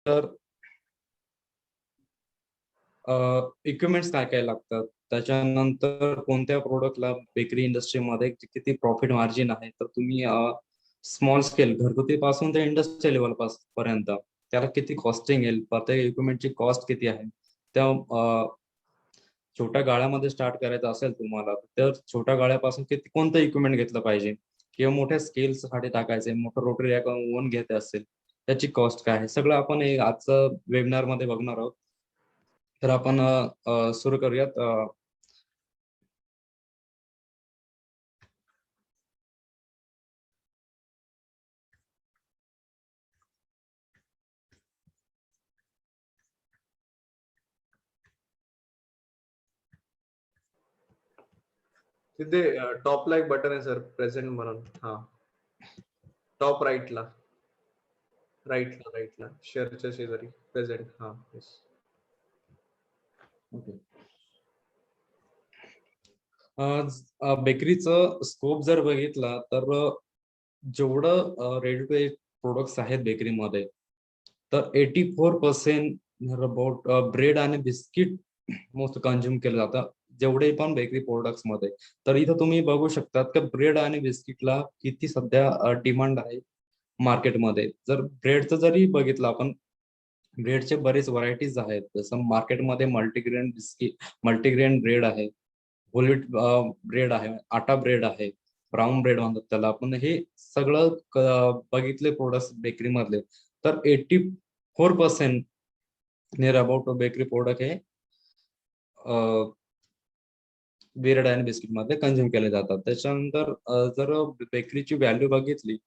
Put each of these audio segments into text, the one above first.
तर इक्विपमेंट्स काय काय लागतात, त्याच्यानंतर कोणत्या प्रोडक्टला बेकरी इंडस्ट्रीमध्ये किती प्रॉफिट मार्जिन आहे, तर तुम्ही स्मॉल स्केल घरगुती पासून ते इंडस्ट्रियल लेवल पर्यंत त्याला किती कॉस्टिंग येईल, प्रत्येक इक्विपमेंटची कॉस्ट किती आहे, त्या छोट्या गाळ्यामध्ये स्टार्ट करायचं असेल तुम्हाला तर छोट्या गाळ्यापासून किती कोणतं इक्विपमेंट घेतलं पाहिजे, किंवा मोठ्या स्केल्स साठी टाकायचे मोठं रोटरी ओन घ्यायचे असेल त्याची कॉस्ट काय आहे, सगळं आपण आजचं वेबिनार मध्ये बघणार आहोत. तर आपण सुरू करूयात. तिथे टॉपला एक बटन आहे सर, प्रेझेंट म्हणून. हा, टॉप राईटला शेअरच्या शेजारी प्रेझेंट. हा, येस. बेकरीचं स्कोप जर बघितला तर जेवढं रेडी टू ईट प्रोडक्ट्स आहेत बेकरीमध्ये, तर 84% अबाउट ब्रेड आणि बिस्किट मोस्ट कन्झ्युम केलं जातं जेवढे पण बेकरी प्रोडक्ट्स मध्ये. तर इथं तुम्ही बघू शकतात की ब्रेड आणि बिस्किटला किती सध्या डिमांड आहे मार्केटमध्ये. जर ब्रेडचं जरी बघितलं आपण, ब्रेडचे बरेच व्हरायटीज आहेत, जसं मार्केटमध्ये मल्टीग्रेन बिस्किट, मल्टीग्रेन ब्रेड आहे, होलवीट ब्रेड आहे, आटा ब्रेड आहे, ब्राऊन ब्रेड म्हणतात त्याला आपण. हे सगळं बघितले प्रोडक्ट्स बेकरी मधले, तर 84% नियर अबाउट बेकरी प्रोडक्ट हे ब्रेड आणि बिस्किट मध्ये कन्झ्युम केले जातात. त्याच्यानंतर जर बेकरीची व्हॅल्यू बघितली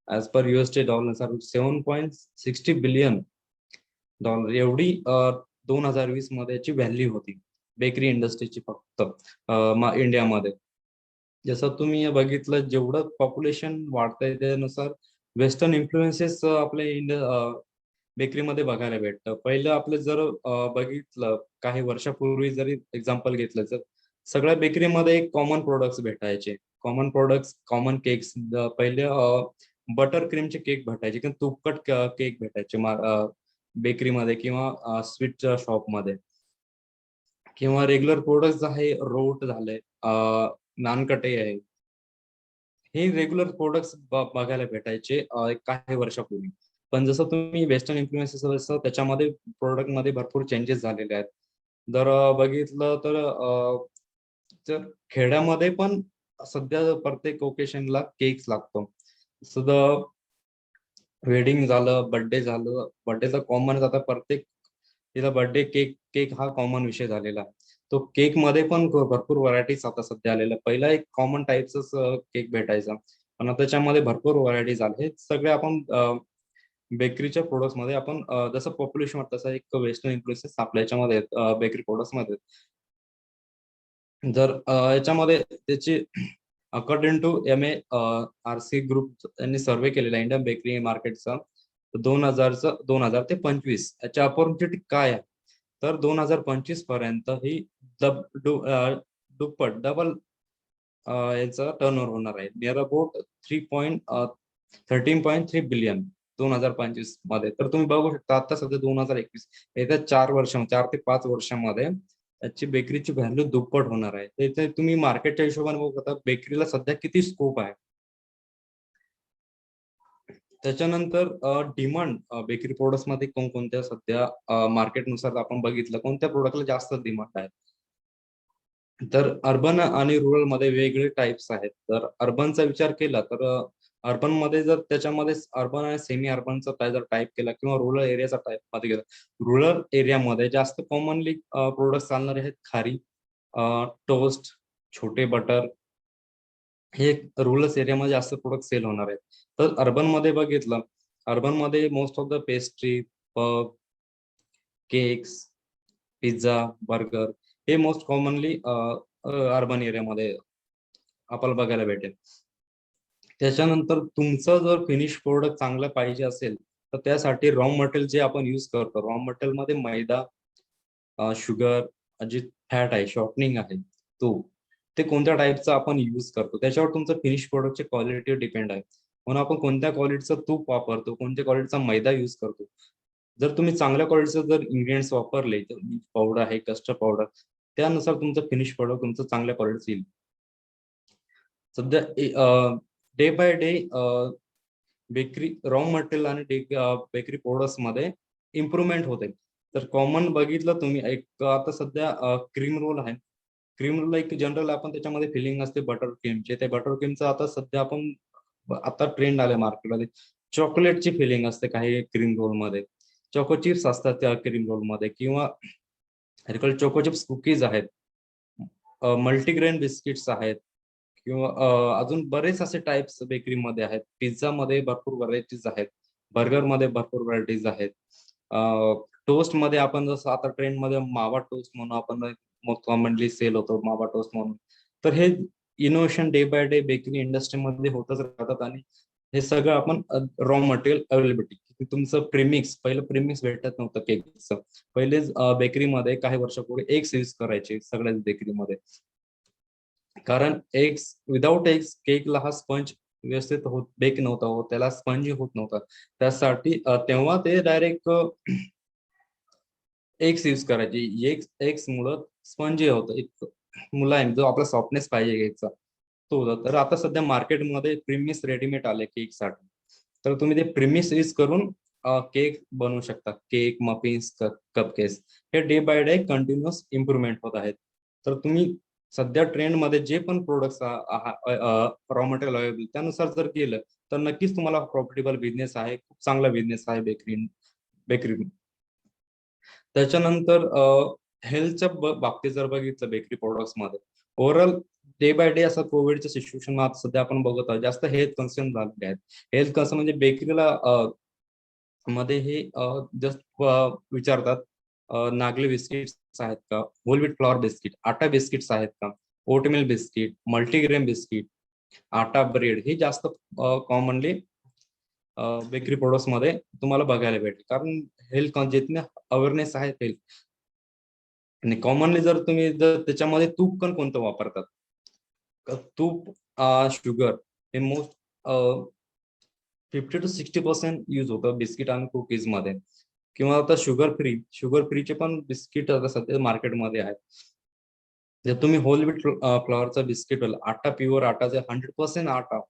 as per USD dollar 7.60 billion dollar एवढी 2020 मध्ये याची व्हॅल्यू होती बेकरी इंडस्ट्रीची फक्त इंडियामध्ये. जसं तुम्ही बघितलं जेवढं पॉप्युलेशन वाढतंय त्यानुसार वेस्टर्न इन्फ्लुएन्सेस आपल्या बेकरीमध्ये बघायला भेटतं. पहिलं आपलं जर बघितलं काही वर्षापूर्वी जरी एक्झाम्पल घेतलं तर सगळ्या बेकरीमध्ये एक कॉमन प्रोडक्ट्स भेटायचे, कॉमन प्रोडक्ट्स, कॉमन केक्स. पहिले बटर क्रीमचे केक भेटायचे किंवा तुपकट केक भेटायचे बेकरीमध्ये किंवा स्वीटच्या शॉपमध्ये, किंवा रेग्युलर प्रोडक्ट्स आहे, रोट झाले, नानकटे आहे, हे रेग्युलर प्रोडक्ट्स बघायला भेटायचे काही वर्षापूर्वी. पण जसं तुम्ही वेस्टर्न इन्फ्लुएन्सेस असं त्याच्यामध्ये प्रोडक्ट मध्ये भरपूर चेंजेस झालेले आहेत. जर बघितलं तर जर खेड्यामध्ये पण सध्या प्रत्येक ओकेशनला केक्स लागतो. सुद्धा वेडिंग झालं, बर्थडे झालं, बर्थडे तर कॉमन आता प्रत्येक तिला बर्थडे केक केक हा कॉमन विषय झालेला आहे. तो केक मध्ये पण भरपूर व्हरायटीज आता सध्या आलेल्या. पहिला एक कॉमन टाईपच केक भेटायचा, पण आता त्याच्यामध्ये भरपूर व्हरायटीज आले. हे सगळे आपण बेकरीच्या प्रोडक्ट्स मध्ये आपण जसं पॉप्युलेशन वाटतं तसं एक वेस्टर्न इन्फ्लुएन्सेस आपल्या याच्यामध्ये बेकरी प्रोडक्ट्स मध्ये. जर याच्यामध्ये त्याची अकॉर्डिंग टू MARC ग्रुप यांनी सर्वे केलेला इंडियन बेकरी मार्केटचा 2000 ते 2025 याच्या ऑपॉर्च्युनिटी काय आहे, तर 2025 पर्यंत ही दुप्पट डबल याचा टर्नओव्हर होणार आहे, नियर अबाउट 13.3 बिलियन 2025 मध्ये. तर तुम्ही बघू शकता आता सध्या 2021 येत्या 4 ते 5 वर्षामध्ये त्याची बेकरीची व्हॅल्यू दुप्पट होणार आहे. त्याचे तुम्ही मार्केटच्या हिशोबाने बघू शकता बेकरीला सध्या किती स्कोप आहे. त्याच्यानंतर डिमांड बेकरी प्रोडक्ट्स मध्ये कोणकोणत्या सध्या मार्केटनुसार आपण बघितलं कोणत्या प्रोडक्टला जास्त डिमांड आहे, तर अर्बन आणि रुरल मध्ये वेगवेगळे टाइप्स आहेत. तर अर्बनचा विचार केला तर अर्बन मध्ये जर त्याच्यामध्ये अर्बन आणि सेमी अर्बनचा जर टाईप केला किंवा रुरल एरियाचा टाईप मध्ये गेला, रुरल एरियामध्ये जास्त कॉमनली प्रोडक्ट चालणारे आहेत खारी, टोस्ट, छोटे बटर, हे रुरल एरियामध्ये जास्त प्रोडक्ट सेल होणार आहेत. तर अर्बन मध्ये बघितलं, अर्बन मध्ये most of the pastry, pub, cakes, pizza, burger हे मोस्ट कॉमनली अर्बन एरियामध्ये आपल्याला बघायला भेटेल. त्याच्यानंतर तुमचं जर फिनिश प्रोडक्ट चांगलं पाहिजे असेल तर त्यासाठी रॉ मटेरियल जे आपण युज करतो, रॉ मटेरियल मध्ये मैदा, शुगर, जे फॅट आहे, शॉर्टनिंग आहे, तो ते कोणत्या टाईपचा आपण युज करतो त्याच्यावर तुमचं फिनिश प्रोडक्टची क्वालिटी डिपेंड आहे. म्हणून आपण कोणत्या क्वालिटीचं तूप वापरतो, कोणत्या क्वालिटीचा मैदा युज करतो, जर तुम्ही चांगल्या क्वालिटीचं जर इन्ग्रेडियंट्स वापरले, तर मिल्क पावडर आहे, कस्टर्ड पावडर, त्यानुसार तुमचं फिनिश प्रोडक्ट तुमचं चांगल्या क्वालिटीचं येईल. सध्या day by day bakery raw material आणि बेकरी प्रोडक्ट्स मध्ये इम्प्रुव्हमेंट होते. तर कॉमन बघितलं तुम्ही एक आता सध्या क्रीम रोल आहे. क्रीम रोल एक जनरल आपण त्याच्यामध्ये फिलिंग असते बटर क्रीमचे. त्या बटर क्रीमचा आता सध्या आपण आता ट्रेंड आलाय मार्केटमध्ये. चॉकलेटची फिलिंग असते काही क्रीम रोल मध्ये. चोको चिप्स असतात त्या क्रीम रोल मध्ये किंवा चोको चिप्स कुकीज आहेत. मल्टीग्रेन बिस्किट्स आहेत किंवा अजून बरेच असे टाइप्स बेकरीमध्ये आहेत. पिझ्झा मध्ये भरपूर व्हरायटीज आहेत. बर्गर मध्ये भरपूर व्हरायटीज आहेत. टोस्ट मध्ये आपण जसं आता ट्रेंड मध्ये मावा टोस्ट म्हणून आपण कॉमनली सेल होतो मावा टोस्ट म्हणून. तर हे innovation day by day bakery इंडस्ट्रीमध्ये होतच राहतात आणि हे सगळं आपण रॉ मटेरियल अवेलेबिलिटी तुमचं प्रीमिक्स पहिलं प्रीमिक्स भेटत नव्हतं केकचं. पहिले बेकरीमध्ये काही वर्षापूर्वी एग्स यूज करायचे सगळ्याच बेकरीमध्ये. कारण एग्स विदाउट एग्स केकला हा स्पंज व्यवस्थित होत बेक नव्हता होत, त्याला स्पंज होत नव्हता. त्यासाठी तेव्हा ते डायरेक्ट एग्स यूज करायचे. एग्स मुळे स्पंजी होतं, एक मुलायम जो आपला सॉफ्टनेस पाहिजे केकचा तो होता. तर आता सध्या मार्केटमध्ये प्रीमिक्स रेडीमेड आले केकसाठी. तर तुम्ही ते प्रीमिक्स यूज करून केक बनवू शकता. केक, मफिन्स, कप केक्स हे day by day continuous improvement होत आहेत. तर तुम्ही सध्या ट्रेंडमध्ये जे पण प्रोडक्ट्स रॉ मटेरियल अवेलेबल त्यानुसार जर केलं तर नक्कीच तुम्हाला प्रॉफिटेबल बिझनेस आहे. खूप चांगला बिझनेस आहे बेकरी. त्याच्यानंतर हेल्थच्या बाबतीत जर बघितलं बेकरी प्रोडक्ट्स मध्ये ओव्हरऑल डे बाय डे असं कोविडच्या सिच्युएशन मध्ये सध्या आपण बघत आहोत जास्त हेल्थ कन्सर्न झालेले आहेत. हेल्थ कन्सर्न म्हणजे बेकरीला मध्ये हे जस्ट विचारतात नागली बिस्किट्स आहेत का, होल व्हीट फ्लॉवर बिस्किट, आटा बिस्किट्स आहेत का, ओटमील बिस्किट, मल्टीग्रेन बिस्किट, आटा ब्रेड हे जास्त कॉमनली बेकरी प्रोडक्ट्स मध्ये तुम्हाला बघायला भेटेल. कारण हेल्थ जितने अवेअरनेस आहे हेल्थ आणि कॉमनली जर तुम्ही जर त्याच्यामध्ये तूप पण कोणतं वापरतात. तूप, शुगर हे मोस्ट 50 to 60% यूज होतं बिस्किट आणि कुकीज मध्ये किंवा आता शुगर फ्रीचे पण बिस्किट आता सध्या मार्केटमध्ये आहेत. जर तुम्ही होल व्हीट फ्लॉवरचा बिस्किट आटा प्युअर आटाचे 100% आटा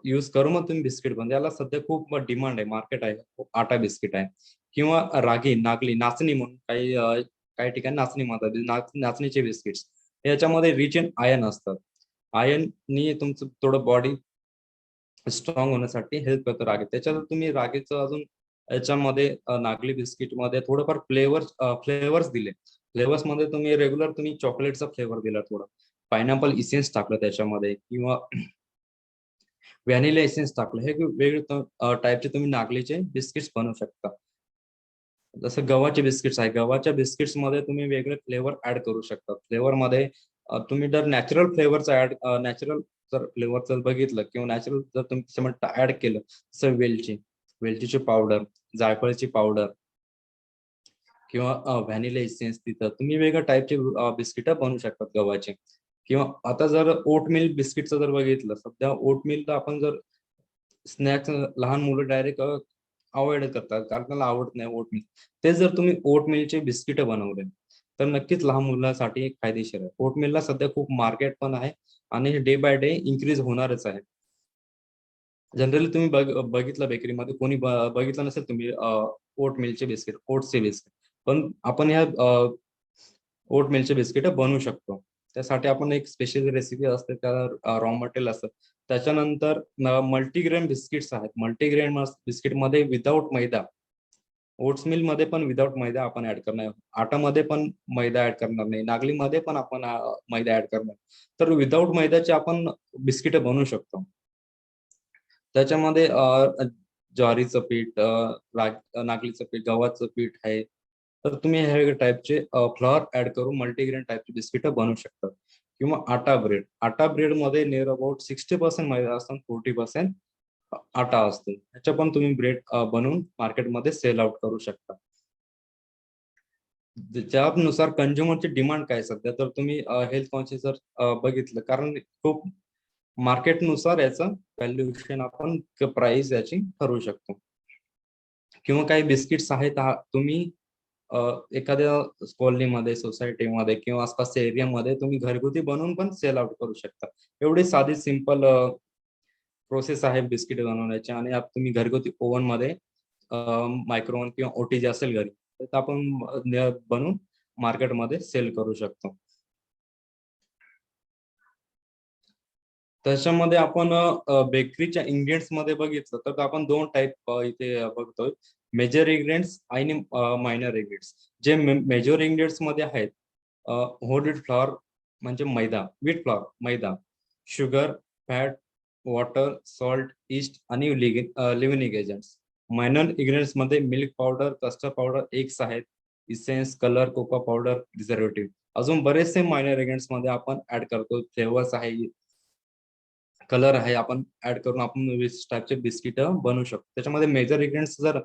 यूज करू मग तुम्ही बिस्किट बनते याला सध्या खूप डिमांड आहे, मार्केट आहे आटा बिस्किट आहे. किंवा रागी नागली नाचणी म्हणून काही ठिकाणी नाचणी म्हणतात नाचणीचे बिस्किट्स याच्यामध्ये रिच इन आयर्न असतात. आयर्ननी तुमचं थोडं बॉडी स्ट्रॉंग होण्यासाठी हेल्प करतो रागी. त्याच्यात तुम्ही रागीचं अजून याच्यामध्ये नागली बिस्किट मध्ये थोडंफार फ्लेवर्स दिले. फ्लेवर्स मध्ये तुम्ही रेग्युलर तुम्ही चॉकलेटचा फ्लेवर दिला, थोडा पायनॅपल इसेन्स टाकलं त्याच्यामध्ये किंवा व्हॅनिला एसेन्स टाकलं. हे वेगवेगळे टाईपचे तुम्ही नागलीचे बिस्किट्स बनवू शकता. जसं गव्हाचे बिस्किट्स आहे, गव्हाच्या बिस्किट्स मध्ये तुम्ही वेगळे फ्लेवर ऍड करू शकता. फ्लेवर मध्ये तुम्ही जर नॅचरल फ्लेवरचा नॅचरल जर फ्लेवरचं बघितलं किंवा नॅचरल जर तुम्ही त्याच्यामध्ये ऍड केलं जसं वेलचीची पावडर, जायफळची पावडर किंवा व्हॅनिला इसेन्स तिथं तुम्ही वेगळ्या टाईपचे बिस्किट बनवू शकतात गव्हाचे. किंवा आता जर ओट मिल्क बिस्किटचं जर बघितलं सध्या ओट मिल्क आपण जर स्नॅक्स लहान मुलं डायरेक्ट अवॉइड करतात कारण त्याला आवडत नाही ओट मिल्क. ते जर तुम्ही ओट मिल्कचे बिस्किट बनवले तर नक्कीच लहान मुलांसाठी एक फायदेशीर आहे. ओट मिल्कला सध्या खूप मार्केट पण आहे आणि डे बाय डे इन्क्रीज होणारच आहे. जनरली तुम्ही बघितलं बेकरीमध्ये कोणी बघितलं नसेल तुम्ही ओट मिल्कचे बिस्किट, ओट्सचे बिस्किट, पण आपण ह्या ओट मिल्कचे बिस्किट बनवू शकतो. त्यासाठी आपण एक स्पेशल रेसिपी असते, त्या रॉ मटेरियल असतं. त्याच्यानंतर मल्टीग्रेन बिस्किट्स आहेत. मल्टीग्रेन बिस्किट मध्ये विदाऊट मैदा, ओट्स मिल मध्ये पण विदाऊट मैदा आपण ऍड करणार, आटामध्ये पण मैदा ऍड करणार नाही, नागलीमध्ये पण आपण मैदा ऍड करणार. तर विदाऊट मैद्याचे आपण बिस्किट बनवू शकतो. त्याच्यामध्ये ज्वारीचं पीठ, नागलीचं पीठ, गव्हाचं पीठ आहे. तर तुम्ही हे टाईपचे फ्लॉवर ऍड करून मल्टीग्रेन टाईपचे बिस्किट बनवू शकतात. किंवा आटा ब्रेड मध्ये नियर अबाउट 60% मैदा असतात, 40% आटा असतो. ह्याच्या पण तुम्ही ब्रेड बनवून मार्केटमध्ये सेल आउट करू शकता. त्यानुसार कंझ्युमरची डिमांड काय सध्या, तर तुम्ही हेल्थ कॉन्शियस जर बघितलं कारण खूप मार्केटनुसार याचं व्हॅल्युएशन आपण प्राइस याची ठरवू शकतो. किंवा काही बिस्किट्स आहेत तुम्ही एखाद्या कॉलनीमध्ये, सोसायटीमध्ये किंवा आसपासच्या एरियामध्ये तुम्ही घरगुती बनवून पण सेल आउट करू शकता. एवढी साधी सिंपल प्रोसेस आहे बिस्किट बनवण्याची. आणि तुम्ही घरगुती ओव्हन मध्ये मायक्रोव्हन किंवा ओटी जे असेल घरी, तर आपण बनवून मार्केटमध्ये सेल करू शकतो. त्याच्यामध्ये आपण बेकरीच्या इंग्रेडियंट्स मध्ये बघितलं तर आपण 2 टाईप इथे बघतोय. मेजर इंग्रेडियंट्स आणि मायनर इंग्रेडियंट्स. जे मेजर इंग्रेडियंट्स मध्ये आहेत, होल व्हीट फ्लॉर म्हणजे मैदा, व्हीट फ्लॉर, मैदा, sugar, fat, water, salt, yeast आणि लिव्हिंग एजंट्स. मायनर इंग्रेडियंट्स मध्ये milk powder, custard powder, eggs आहेत, essence, colour, cocoa powder, preservative. अजून बरेचसे मायनर इंग्रेडियंट्स मध्ये आपण ऍड करतो. फ्लेवर्स आहे, कलर आहे, आपण ऍड करून आपण विविध टाईपचे बिस्किट बनवू शकतो. त्याच्यामध्ये मेजर इंग्रेडियंट्स जर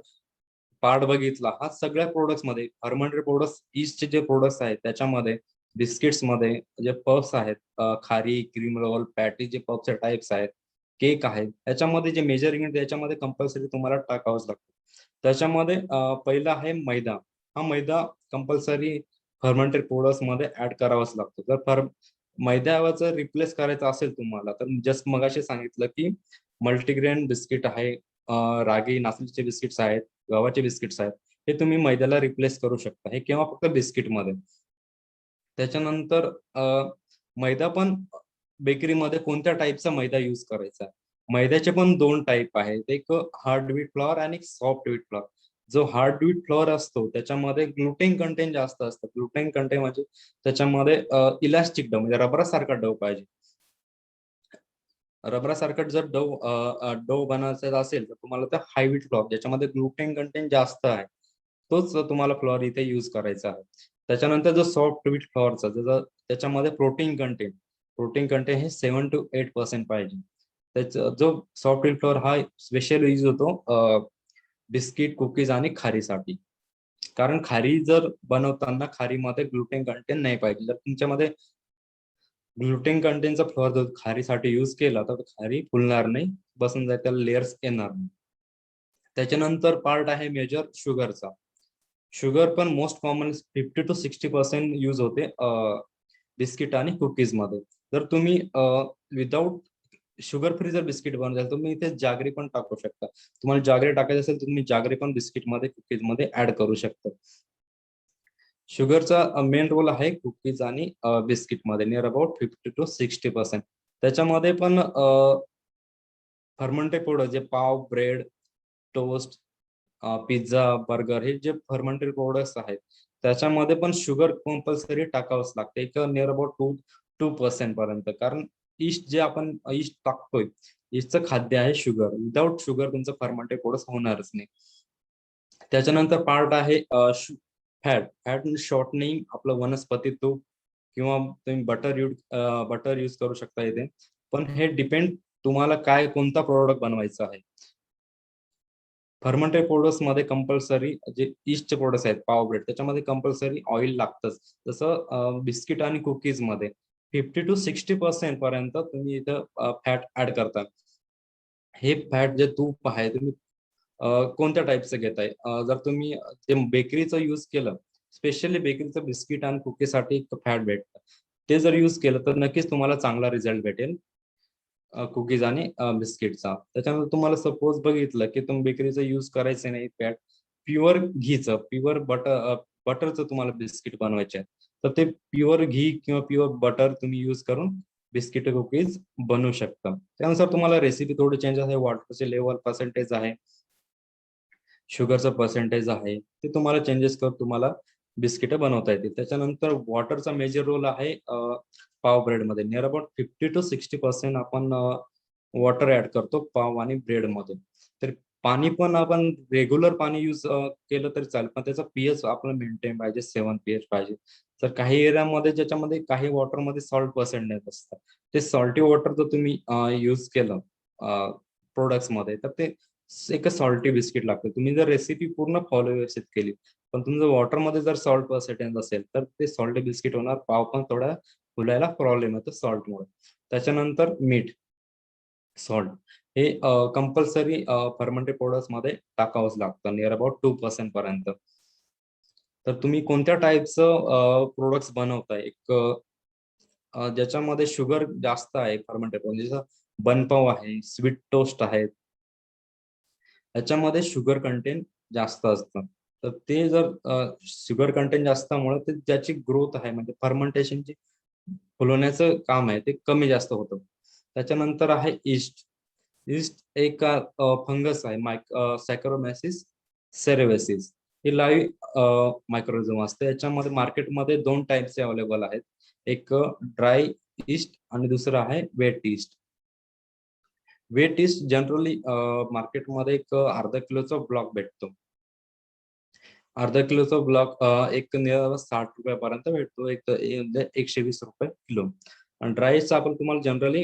पार्ट बघितला, हा सगळ्या प्रोडक्ट्स मध्ये फर्मेंटेड प्रोडक्ट्स, ईस्टचे जे प्रोडक्ट्स आहेत त्याच्यामध्ये, बिस्किट्स मध्ये जे पफ्स आहेत, खारी, क्रीम रोल, पॅटी जे पफ्सचे टाइप्स आहेत, केक आहे, त्याच्यामध्ये जे मेजर इंग्रेडियंट त्याच्यामध्ये कंपल्सरी तुम्हाला टाकावंच लागतं. त्याच्यामध्ये पहिला आहे मैदा. हा मैदा कंपल्सरी फर्मेंटेड प्रोडक्ट्स मध्ये ऍड करावाच लागतो. जर मैद्याचं रिप्लेस करायचं असेल तुम्हाला, तर जस्ट मगाशी सांगितलं की मल्टीग्रेन बिस्किट आहे, रागी नाचणीचे बिस्किट्स आहेत, गव्हाचे बिस्किट्स आहेत, हे तुम्ही मैद्याला रिप्लेस करू शकता, हे केव्हा फक्त बिस्किटमध्ये. त्याच्यानंतर मैदा पण बेकरीमध्ये कोणत्या टाईपचा मैदा यूज करायचा. मैद्याचे पण 2 टाईप आहेत, एक हार्ड व्हीट फ्लॉर आणि एक सॉफ्ट व्हीट फ्लॉर. जो हार्ड व्हीट फ्लॉर असतो त्याच्यामध्ये ग्लुटेन कंटेंट जास्त असतं. ग्लुटेन कंटेंट म्हणजे त्याच्यामध्ये इलास्टिक डो म्हणजे रबरासारखा डो पाहिजे. रबरासारखं जर डो बनवायचा असेल तर तुम्हाला तर हाय व्हीट फ्लॉर, ज्याच्यामध्ये ग्लुटेन कंटेंट जास्त आहे, तोच तुम्हाला फ्लॉर इथे यूज करायचा आहे. त्याच्यानंतर जो सॉफ्ट व्हीट फ्लॉरचा, त्याच्यामध्ये प्रोटीन कंटेंट हे 7 to 8% पाहिजे. त्याचा जो सॉफ्ट व्हीट फ्लॉर हा स्पेशल यूज होतो बिस्किट, कुकीज आणि खारीसाठी. कारण खारी जर बनवताना खारीमध्ये ग्लुटेन कंटेंट नाही पाहिजे. जर तुमच्यामध्ये ग्लुटेन कंटेंटचा फ्लॉर जर खारीसाठी यूज केला तर खारी फुलणार नाही, बसून जाईल, त्याला लेयर्स येणार नाही. त्याच्यानंतर पार्ट आहे मेजर शुगरचा. शुगर पण मोस्ट कॉमन 50 to 60% यूज होते बिस्किट आणि कुकीज मध्ये. जर तुम्ही विदाउट शुगर फ्री जर बिस्किट बनवायचं तुम्ही इथे जागरी पण टाकू शकता. तुम्हाला जागरी टाकायचं असेल तर तुम्ही जागरी पण बिस्किट मध्ये, कुकीज मध्ये ऍड करू शकता. शुगरचा मेन रोल आहे कुकीज आणि बिस्किट मध्ये, नियर अबाउट 50 to 60%. त्याच्यामध्ये पण फर्मेंटेड प्रोडक्ट जे पाव, ब्रेड, टोस्ट, पिझ्झा, बर्गर, हे जे फर्मेंटेड प्रोडक्ट्स आहेत त्याच्यामध्ये पण शुगर कंपल्सरी टाकावंच लागतं, एक नियर अबाउट 2% पर्यंत. कारण ईस्ट जे आपण ईस्ट टाकतोय, ईस्टचं खाद्य आहे शुगर. विदाउट शुगर तुमचं फर्मेंटेड प्रोडक्ट होणारच नाही. त्याच्यानंतर पार्ट आहे फॅट. फॅट शॉर्टनिंग, आपलं वनस्पती तूप किंवा तुम्ही बटर यूज करू शकता इथे. पण हे डिपेंड तुम्हाला काय कोणता प्रोडक्ट बनवायचा आहे. फर्मेंटेड प्रोडक्ट्स मध्ये कंपल्सरी जे ईस्टचे प्रोडक्ट्स आहेत, पाव, ब्रेड, त्याच्यामध्ये कंपल्सरी ऑइल लागतंच. जसं बिस्किट आणि कुकीज मध्ये 50 to 60% पर्यंत तुम्ही इथं फॅट ऍड करता. हे फॅट जे तूप आहे तुम्ही कोणत्या टाईपचं घेताय. जर तुम्ही ते बेकरीचं यूज केलं, स्पेशली बेकरीचं बिस्किट आणि कुकीसाठी फॅट भेटतं, ते जर यूज केलं तर नक्कीच तुम्हाला चांगला रिझल्ट भेटेल कुकीज आणि बिस्किटचा. त्याच्यानंतर तुम्हाला सपोज बघितलं की तुम्ही बेकरीचं यूज करायचं नाही फॅट, प्युअर घीचं, प्युअर बटरचं तुम्हाला बिस्किट बनवायचे आहे, तर ते प्युअर घी किंवा प्युअर बटर तुम्ही यूज करून बिस्किट, कुकीज बनवू शकता. त्यानुसार तुम्हाला रेसिपी थोडी चेंज आहे. वॉटरचे लेवल, पर्सेंटेज आहे, शुगरचं पर्सेंटेज आहे, ते तुम्हाला चेंजेस करून तुम्हाला बिस्किट बनवता येतील. त्याच्यानंतर वॉटरचा मेजर रोल आहे पाव ब्रेड मध्ये. नियर अबाउट 50 to 60% आपण वॉटर ऍड करतो पाव आणि ब्रेड मध्ये. तर पाणी पण आपण रेग्युलर पाणी यूज केलं तरी चालेल, पण त्याचा पीएच आपलं मेंटेन पाहिजे, 7 pH पाहिजे. तर काही एरियामध्ये ज्याच्यामध्ये काही वॉटरमध्ये सॉल्ट पर्सेंटेज असतं, ते सॉल्टी वॉटर जर तुम्ही यूज केलं प्रोडक्ट्स मध्ये, तर ते एक सॉल्टी बिस्किट लागतं. तुम्ही जर रेसिपी पूर्ण फॉलो व्यवस्थित केली, पण तुमचं वॉटरमध्ये जर सॉल्ट पर्सेंटेज असेल तर ते सॉल्टी बिस्किट होणार, पाव पण थोडा फुलायला प्रॉब्लेम येतो सॉल्टमुळे. त्याच्यानंतर मीठ, सॉल्ट. हे कंपल्सरी फर्मेंटेड प्रोडक्ट्स मध्ये टाकावंच लागतं, नियर अबाउट 2% पर्यंत. तर तुम्ही कोणत्या टाईपचं प्रोडक्ट्स बनवताय, एक ज्याच्यामध्ये शुगर जास्त आहे फर्मेंटेड, म्हणजे जसं बनपाव आहे, स्वीट टोस्ट आहे, याच्यामध्ये शुगर कंटेंट जास्त असतं. तर ते जर शुगर कंटेंट जास्तमुळे ते ज्याची ग्रोथ आहे, म्हणजे फर्मेंटेशनची फुलवण्याचं काम आहे, ते कमी जास्त होतं. त्याच्यानंतर आहे इस्ट. इस्ट एक फंगस आहे, सॅकरोमॅसिस सेरेवेसिस. हे लाईव्ह मायक्रोरिझम असते. याच्यामध्ये मार्केटमध्ये 2 टाईपचे अवेलेबल आहेत. एक ड्राय इस्ट आणि दुसरं आहे wet yeast. Wet yeast generally मार्केटमध्ये एक अर्धा किलोचा ब्लॉक भेटतो. अर्धा किलोचा ब्लॉक एक नियर 60 रुपयापर्यंत भेटतो. एक म्हणजे 120 रुपये किलो. आणि ड्रायचा आपण तुम्हाला जनरली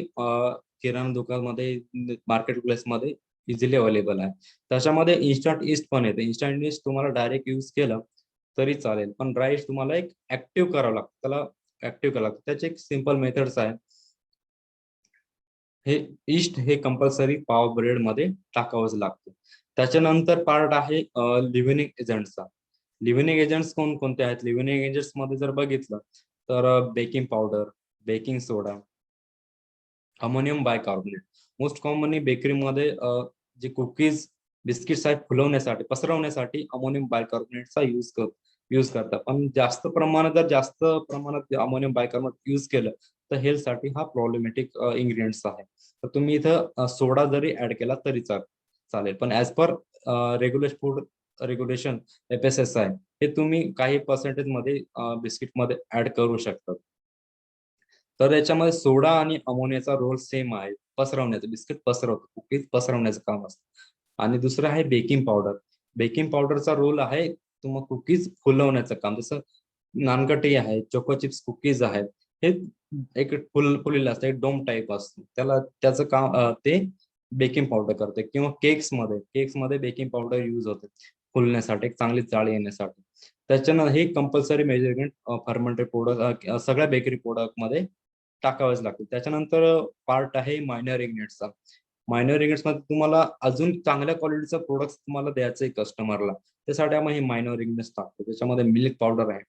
किराणा दुकानमध्ये, मार्केट प्लेसमध्ये इझिली अवेलेबल आहे. त्याच्यामध्ये इन्स्टंट ईस्ट पण येते. इन्स्टंट ईस्ट तुम्हाला डायरेक्ट यूज केलं तरी चालेल. पण ड्राय ईस्ट तुम्हाला एक ऍक्टिव्ह करावं लागतं. त्याला ऍक्टिव्ह करावं लागतं. त्याचे एक सिंपल मेथड्स आहे. हे ईस्ट हे कंपल्सरी पाव ब्रेड मध्ये टाकावंच लागतं. त्याच्यानंतर पार्ट आहे लिव्हनिंग एजंट्सचा. लिव्हनिंग एजंट्स कोणकोणते आहेत? लिव्हनिंग एजंट्स मध्ये जर बघितलं तर बेकिंग पावडर, बेकिंग सोडा, अमोनियम बायकार्बोनेट. मोस्ट कॉमनली बेकरीमध्ये जे कुकीज, बिस्किट्स आहेत फुलवण्यासाठी, पसरवण्यासाठी अमोनियम बायकार्बोनेटचा यूज करतात. पण जास्त प्रमाणात अमोनियम बायकार्बोनेट यूज केलं तर हेल्थसाठी हा प्रॉब्लेमॅटिक इन्ग्रेडियंट्स आहे. तर तुम्ही इथं सोडा जरी ऍड केला तरी चालेल. पण as per food regulation FSSI, हे तुम्ही काही पर्सेंटेज मध्ये बिस्किट मध्ये ऍड करू शकतात. तर याच्यामध्ये सोडा आणि अमोनियाचा रोल सेम आहे. पसरवण्याचं, बिस्किट पसरवतो, कुकीज पसरवण्याचं काम असतं. आणि दुसरं आहे बेकिंग पावडर. बेकिंग पावडरचा रोल आहे तुम्हाला कुकीज फुलवण्याचं काम. जसं नानकटी आहे, चोको चिप्स कुकीज आहेत, हे एक फुललेलं असतं, एक डोम टाईप असतं. त्याचं काम ते बेकिंग पावडर करते. किंवा केक्समध्ये बेकिंग पावडर यूज होते फुलण्यासाठी, एक चांगली जाळी येण्यासाठी. त्याच्यानं हे कंपल्सरी मेजरमेंट फर्मेंटेड प्रोडक्ट सगळ्या बेकरी प्रोडक्ट मध्ये टाकावेच लागतील. त्याच्यानंतर पार्ट आहे मायनर इन्ग्रेडियंट्सचा. मायनर इन्ग्रेडियंट्स मध्ये तुम्हाला अजून चांगल्या क्वालिटीचा प्रोडक्ट तुम्हाला द्यायचं आहे कस्टमरला, त्यासाठी आम्ही हे मायनर इन्ग्रेडियंट्स टाकतो. त्याच्यामध्ये मिल्क पावडर आहे.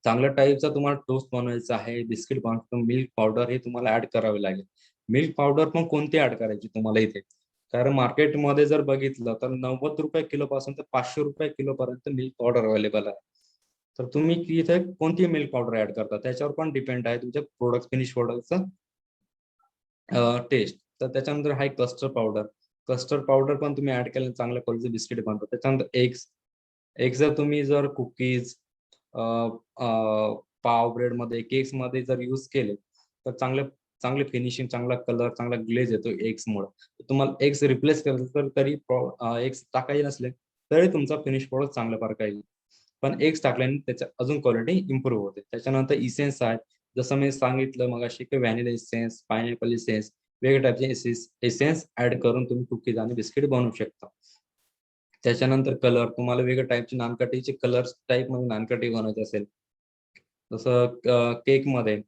चांगल्या टाईपचा तुम्हाला टोस्ट बनवायचा आहे, बिस्किट बनवतो, मिल्क पावडर हे तुम्हाला ऍड करावे लागेल. मिल्क पावडर पण कोणती ऍड करायची तुम्हाला इथे? कारण मार्केटमध्ये जर बघितलं तर 90 रुपये किलो पासून तर 500 रुपये किलो पर्यंत मिल्क पावडर अवेलेबल आहे. तर तुम्ही इथे कोणती मिल्क पावडर ऍड करता त्याच्यावर पण डिपेंड आहे तुमच्या फिनिश प्रोडक्टचा टेस्ट. तर त्याच्यानंतर आहे कस्टर्ड पावडर. कस्टर्ड पावडर पण तुम्ही ऍड केलं चांगल्या क्वालिटीचे बिस्किट बनतात. त्याच्यानंतर एग्स. जर कुकीज, पाव ब्रेड मध्ये, केक्स मध्ये जर यूज केले तर चांगले फिनिशिंग, चांगला कलर, चांगला ग्लेज येतो एग्स मुळे. तुम्हाला एग्स रिप्लेस करायचं तर तरी एग्स टाकायचे नसले तरी तुमचा फिनिश प्रोडक्ट चांगल्या प्रकारे येईल. पण एग्स टाकल्याने त्याच्या अजून क्वालिटी इम्प्रूव्ह होते. त्याच्यानंतर इसेन्स आहे. जसं मी सांगितलं मगाशी की व्हॅनिला इसेन्स, पायनॅपल इसेन्स, वेगवेगळ्या टाईपचे इसेन्स ऍड करून तुम्ही कुकीज आणि बिस्किट बनवू शकता. त्याच्यानंतर कलर, तुम्हाला वेगवेगळ्या टाईपचे नानकटीचे कलर्स टाईप मध्ये नानकटी बनवायची असेल, जसं केक मध्ये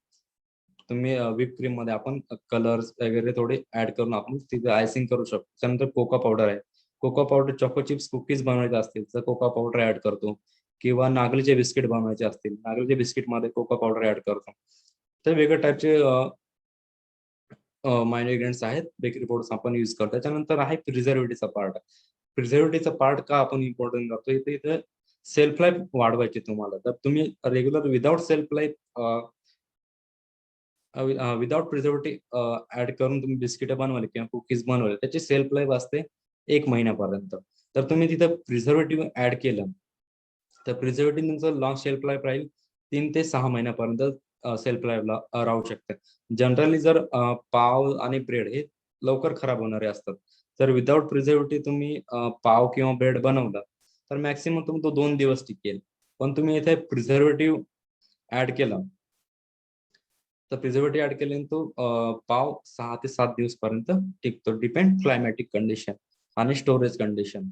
तुम्ही व्हिप क्रीम मध्ये आपण कलर्स वगैरे थोडे ऍड करून आपण तिथे आयसिंग करू शकतो. त्यानंतर कोका पावडर आहे. Coca powder choco chips cookies बनवायचे असतील तर कोका पावडर ऍड करतो. किंवा नागलीचे बिस्किट बनवायचे असतील, नागलीचे बिस्किट मध्ये कोका पावडर ऍड करतो. तर वेगवेगळ्या टाईपचे मायनर इन्ग्रेडियंट्स आहेत, बेकरी प्रोडक्ट्स आपण यूज करतो. त्याच्यानंतर आहे प्रिझर्वेटिव्हचा पार्ट. प्रिझर्वेटिव्हचा पार्ट का आपण इम्पॉर्टंट करतो, इथे सेल्फ लाईफ वाढवायची तुम्हाला. तर तुम्ही रेग्युलर विदाउट प्रिझर्वेटिव्ह ऍड करून तुम्ही बिस्किट बनवले किंवा कुकीज बनवले, त्याची सेल्फ लाईफ असते 1 महिन्यापर्यंत. तर तुम्ही तिथं प्रिझर्वेटिव्ह ऍड केलं तर प्रिझर्वेटिव्ह तुमचं लॉंग शेल्फ लाईफ राहील, 3 ते 6 महिन्यापर्यंत सेल्फ लाईफला राहू शकते. जनरली जर पाव आणि ब्रेड हे लवकर खराब होणारे असतात. जर विदाउट प्रिझर्वेटिव्ह तुम्ही पाव किंवा ब्रेड बनवला तर मॅक्सिमम तो 2 दिवस टिकेल. पण तुम्ही इथे प्रिझर्वेटिव्ह ऍड केला तर प्रिझर्वेटिव्ह ऍड केल्याने तो पाव 6 ते 7 दिवस पर्यंत टिकतो. डिपेंड क्लायमॅटिक कंडिशन आणि स्टोरेज कंडिशन.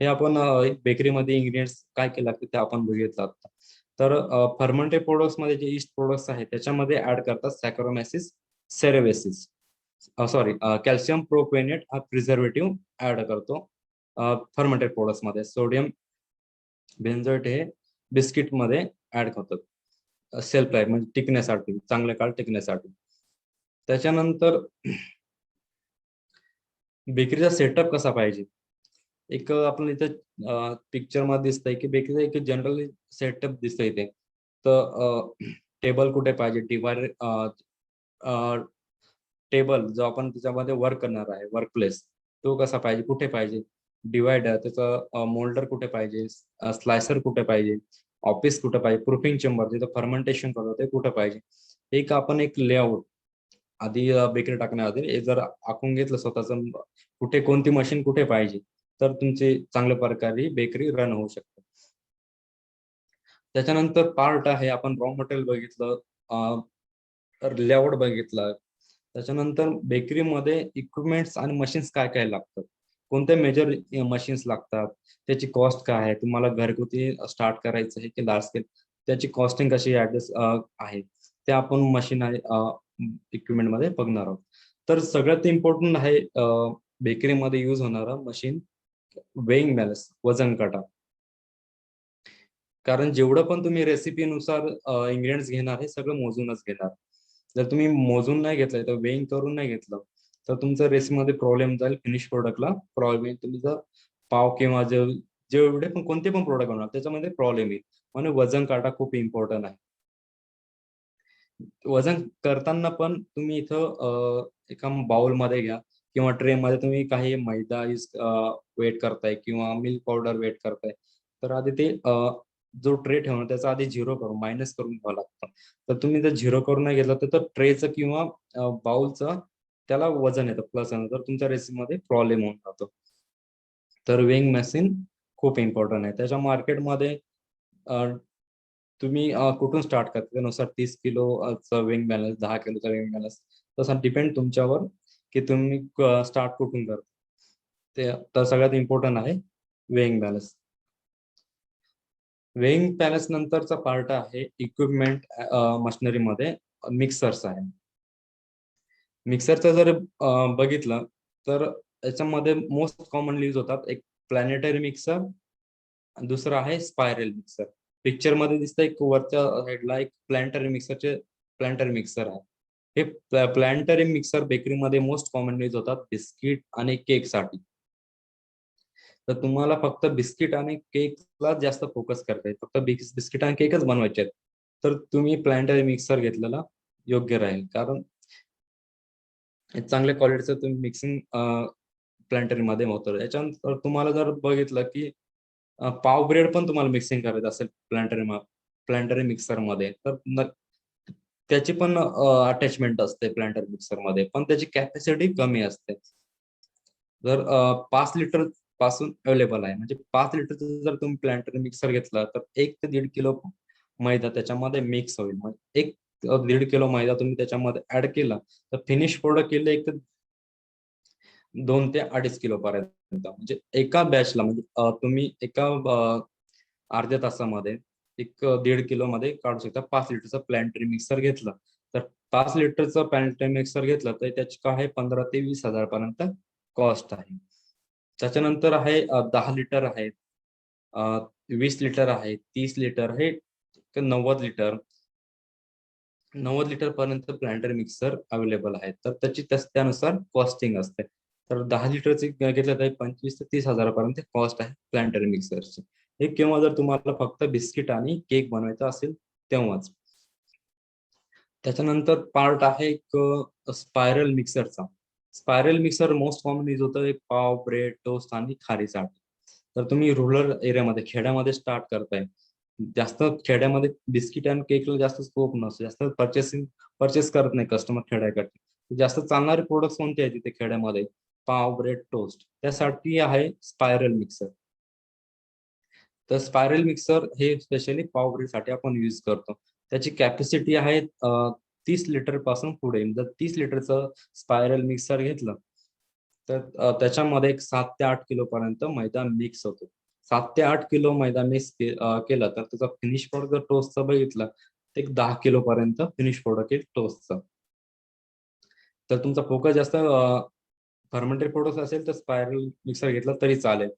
हे आपण बेकरीमध्ये इन्ग्रेडियंट्स काय केलं लागतं ते आपण बघितलं आता. तर फर्मेंटेड प्रोडक्ट्स मध्ये जे ईस्ट प्रोडक्ट्स आहेत त्याच्यामध्ये ऍड करतात सॅकरोमॅसिस सेरेवेसिस. सॉरी कॅल्शियम प्रोपेनेट हा प्रिझर्वेटिव्ह ऍड करतो फर्मेंटेड प्रोडक्ट्स मध्ये. सोडियम बेन्झोएट हे बिस्किट मध्ये ऍड करतात सेल्फ लाईफ म्हणजे टिकण्यासाठी, चांगले काळ टिकण्यासाठी. त्याच्यानंतर बेकरीचा सेटअप कसा पाहिजे. एक आपण इथं पिक्चर मध्ये दिसतंय की बेकरीचा एक जनरली सेटअप दिसतंय इथे. तर टेबल कुठे पाहिजे, टेबल जो आपण त्याच्यामध्ये वर्क करणार आहे, वर्क प्लेस तो कसा पाहिजे, कुठे पाहिजे, डिवायडर त्याचं मोल्डर कुठे पाहिजे, स्लायसर कुठे पाहिजे, ऑफिस कुठे पाहिजे, प्रूफिंग चेंबर जिथं फर्मेंटेशन करतो ते कुठे पाहिजे. एक आपण एक लेआउट आधी बेकरी टाकण्याआधी हे जर आखून घेतलं स्वतःच कुठे कोणती मशीन कुठे पाहिजे, तर तुमची चांगल्या प्रकारे बेकरी रन होऊ शकते. त्याच्यानंतर पार्ट आहे, आपण रॉ मटेरियल बघितलं, लेआउट बघितलं. त्याच्यानंतर बेकरीमध्ये इक्विपमेंट्स आणि मशीन्स काय काय लागतात, कोणत्या मेजर मशीन्स लागतात, त्याची कॉस्ट काय आहे, तुम्हाला घरगुती स्टार्ट करायचं आहे की लार्ज स्केल, त्याची कॉस्टिंग कशी ऍडजस्ट आहे, ते आपण मशीन आहे इक्विपमेंट मध्ये बघणार आहोत. तर सगळ्यात इम्पॉर्टंट आहे बेकरीमध्ये यूज होणारा मशीन वेइंग बॅलन्स, वजन काटा. कारण जेवढं पण तुम्ही रेसिपीनुसार इन्ग्रेडियंट्स घेणार हे सगळं मोजूनच घेणार. जर तुम्ही मोजून नाही घेतलं तर वेइंग करून नाही घेतलं तर तुमच्या रेसिपीमध्ये प्रॉब्लेम जाईल, फिनिश प्रोडक्टला प्रॉब्लेम येईल. तुम्ही जर पाव किंवा जेवढे पण कोणते पण प्रोडक्ट बनवणार त्याच्यामध्ये प्रॉब्लेम येईल. म्हणून वजन काटा खूप इम्पॉर्टंट आहे. वजन करताना पण तुम्ही इथं एका बाउल मध्ये घ्या किंवा ट्रे मध्ये तुम्ही काही मैदा वेट करताय किंवा मिल्क पावडर वेट करताय, तर आधी ते जो ट्रे ठेवणार त्याचा आधी झिरो करून मायनस करून घ्यावं लागतं. तर तुम्ही जर झिरो करून नाही घेतलं तर ट्रेचं किंवा बाउलचं त्याला वजन येतं प्लस, तर तुमच्या रेसिपीमध्ये प्रॉब्लेम होऊन जातो. तर वेइंग मशीन खूप इम्पॉर्टंट आहे. त्याच्या मार्केटमध्ये तुम्ही कुठून स्टार्ट करता त्यानुसार 30 किलोचा वेइंग बॅलन्स, 10 किलोचा वेइंग बॅलन्स, तसा डिपेंड तुमच्यावर की तुम्ही स्टार्ट कुठून करता. ते तर सगळ्यात इम्पॉर्टंट आहे वेइंग बॅलन्स. वेइंग बॅलन्स नंतरचा पार्ट आहे इक्विपमेंट मशिनरीमध्ये मिक्सर्स आहे. मिक्सरचं जर बघितलं तर याच्यामध्ये मोस्ट कॉमनली यूज होतात एक प्लॅनेटरी मिक्सर, दुसरं आहे स्पायरल मिक्सर. पिक्चर मध्ये दिसतं एक वरच्या साईडला एक प्लॅनेटरी मिक्सर आहे. हे प्लॅनेटरी मिक्सर बेकरीमध्ये मोस्ट कॉमन यूज होतात बिस्किट आणि केक साठी. तर तुम्हाला फक्त बिस्किट आणि केकला जास्त फोकस करता येईल, फक्त बिस्किट आणि केकच बनवायचे आहेत, तर तुम्ही प्लॅनेटरी मिक्सर घेतलेला योग्य राहील. कारण चांगल्या क्वालिटीचं तुम्ही मिक्सिंग प्लॅनेटरी मध्ये होतं. याच्यानंतर तुम्हाला जर बघितलं की पाव ब्रेड पण तुम्हाला मिक्सिंग करायचं असेल प्लॅनेटरी मिक्सर मध्ये, तर त्याची पण अटॅचमेंट असते प्लॅनेटरी मिक्सर मध्ये, पण त्याची कॅपॅसिटी कमी असते. जर 5 लिटर पासून अवेलेबल आहे, म्हणजे 5 लिटरचं जर तुम्ही प्लॅनेटरी मिक्सर घेतला तर 1 ते 1.5 किलो मैदा त्याच्यामध्ये मिक्स होईल. म्हणजे 1 1.5 किलो मैदा तुम्ही त्याच्यामध्ये ऍड केला तर फिनिश प्रोडक्ट केले एक 2 ते 2.5 किलो पर्यंत. म्हणजे एका बॅचला म्हणजे तुम्ही एका अर्ध्या तासामध्ये एक 1.5 किलो मध्ये काढू शकता. 5 लिटरचा प्लॅनेटरी मिक्सर घेतला तर 5 लिटरचा प्लॅनेटरी मिक्सर घेतला तर त्याची काय आहे 15 ते 20,000 पर्यंत कॉस्ट आहे. त्याच्यानंतर आहे 10 लिटर आहे, 20 लिटर आहे, 30 लिटर हे 90 लिटर 90 लिटर पर्यंत प्लॅनेटरी मिक्सर अवेलेबल आहे. तर त्याची त्यानुसार कॉस्टिंग असते. तर 10 लिटरची घेतलं तर 25 ते 30,000 पर्यंत कॉस्ट आहे प्लॅनेटरी मिक्सरची. हे केव्हा जर तुम्हाला फक्त बिस्किट आणि केक बनवायचा असेल तेव्हाच. त्याच्यानंतर पार्ट आहे एक स्पायरल मिक्सरचा. Spiral mixer most common use होतं एक पाव, ब्रेड, टोस्ट आणि खारीसाठी. तर तुम्ही रुरल एरियामध्ये खेड्यामध्ये स्टार्ट करताय, जास्त खेड्यामध्ये बिस्किट आणि केकला जास्त स्कोप नसतो, जास्त परचेस करत नाही कस्टमर खेड्याकडे. जास्त चालणारे प्रोडक्ट्स कोणते आहेत तिथे खेड्यामध्ये, पाव, ब्रेड, टोस्ट, त्यासाठी आहे स्पायरल मिक्सर. तर स्पायरल मिक्सर हे स्पेशली पाव ब्रेड साठी आपण यूज करतो. त्याची कॅपॅसिटी आहे 30 लिटर पासून पुढे. जर 30 लिटरचं स्पायरल मिक्सर घेतलं तर त्याच्यामध्ये एक 7 ते 8 किलो पर्यंत मैदा मिक्स होतो. 7 ते 8 किलो मैदा मिक्स केला तर त्याचा फिनिश प्रोडक्ट जर टोस्टचा बघितला तर एक 10 किलो पर्यंत फिनिश प्रोडक्ट येईल टोस्टचा. तर तुमचा फोकस जास्त फर्मेंटेड प्रोडक्ट असेल तर स्पायरल मिक्सर घेतला तरी चालेल,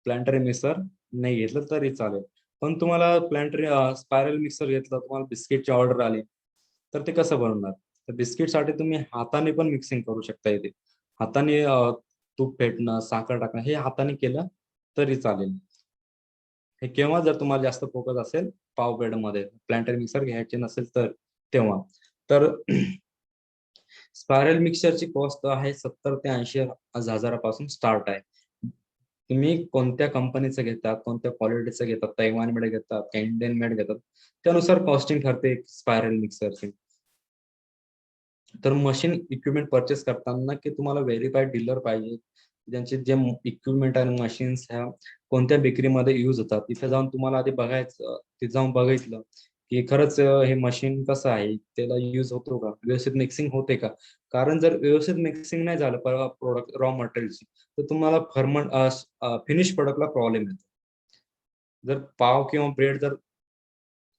प्लॅन्टरी मिक्सर नाही घेतलं तरी चालेल. पण तुम्हाला प्लॅन्टरी स्पायरल मिक्सर घेतलं, तुम्हाला बिस्किटची ऑर्डर आली, तर ते कसं बनवणार? तर बिस्किटसाठी तुम्ही हाताने पण मिक्सिंग करू शकता इथे. हाताने तूप फेटणं, साखर टाकणं हे हाताने केलं तरी चालेल. हे केव्हा जर तुम्हाला जास्त फोकस असेल पाव बेडमध्ये, प्लॅन्टरी मिक्सर घ्यायचे नसेल तर तेव्हा. तर स्पायरल मिक्सरची कॉस्ट आहे 70 ते 80 हजारापासून स्टार्ट आहे. तुम्ही कोणत्या कंपनीचं घेतात, कोणत्या क्वालिटीचं घेतात, तैवान मेड घेतात का इंडियन मेड घेतात, त्यानुसार कॉस्टिंग ठरते स्पायरल मिक्सरची. तर मशीन इक्विपमेंट परचेस करताना की तुम्हाला व्हेरिफाईड डीलर पाहिजे. त्यांचे जे इक्विपमेंट आणि मशीन्स ह्या कोणत्या बेकरीमध्ये यूज होतात, तिथे जाऊन तुम्हाला आधी बघायचं, तिथे जाऊन बघितलं की खरंच हे मशीन कसं आहे, त्याला यूज होतो का, व्यवस्थित मिक्सिंग होते का. कारण जर व्यवस्थित मिक्सिंग नाही झालं प्रोडक्ट रॉ मटेरियलची, तर तुम्हाला फिनिश प्रोडक्टला प्रॉब्लेम येतो. जर पाव किंवा ब्रेड जर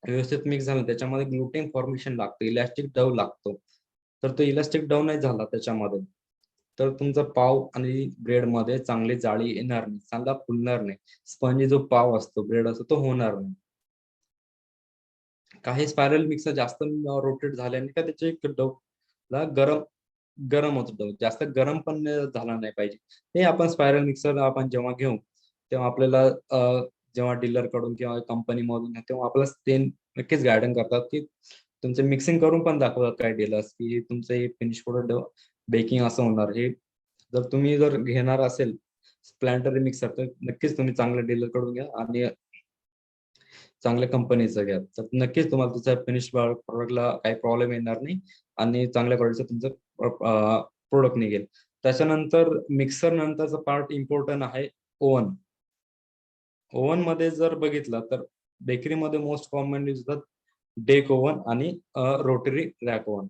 व्यवस्थित मिक्स झालं, त्याच्यामध्ये ग्लुटेन फॉर्मेशन लागतं, इलॅस्टिक डव लागतो. तर तो इलॅस्टिक डव नाही झाला त्याच्यामध्ये, तर तुमचा पाव आणि ब्रेड मध्ये चांगली जाळी येणार नाही, चांगला फुलणार नाही. स्पंजी जो पाव असतो, ब्रेड असतो, तो होणार नाही. काही स्पायरल मिक्सर जास्त रोटेट झाल्याने का त्याचे डवला गरम गरम होतो डव. जास्त गरम पण झाला नाही पाहिजे. हे आपण स्पायरल मिक्सर आपण जेव्हा घेऊ, तेव्हा आपल्याला जेव्हा डीलर कडून किंवा कंपनी मधून तेव्हा आपल्याला ते नक्कीच गायडन करतात की तुमचे मिक्सिंग करून पण दाखवतात काही डीलर्स की तुमचं हे फिनिश प्रोडक्ट बेकिंग असं होणार. हे जर घेणार असेल प्लॅन्टरी मिक्सर, तर नक्कीच तुम्ही चांगल्या डीलर कडून घ्या आणि चांगल्या कंपनीचं घ्या. तर नक्कीच तुम्हाला तुमच्या फिनिश प्रॉडक्टला काही प्रॉब्लेम येणार नाही आणि चांगल्या क्वालिटीचं तुमचं प्रोडक्ट निघेल. त्याच्यानंतर मिक्सर नंतरचा पार्ट इम्पॉर्टंट आहे ओव्हन. ओव्हन मध्ये जर बघितलं तर बेकरीमध्ये मोस्ट कॉमन यूज होतात डेक ओव्हन आणि rotary rack oven.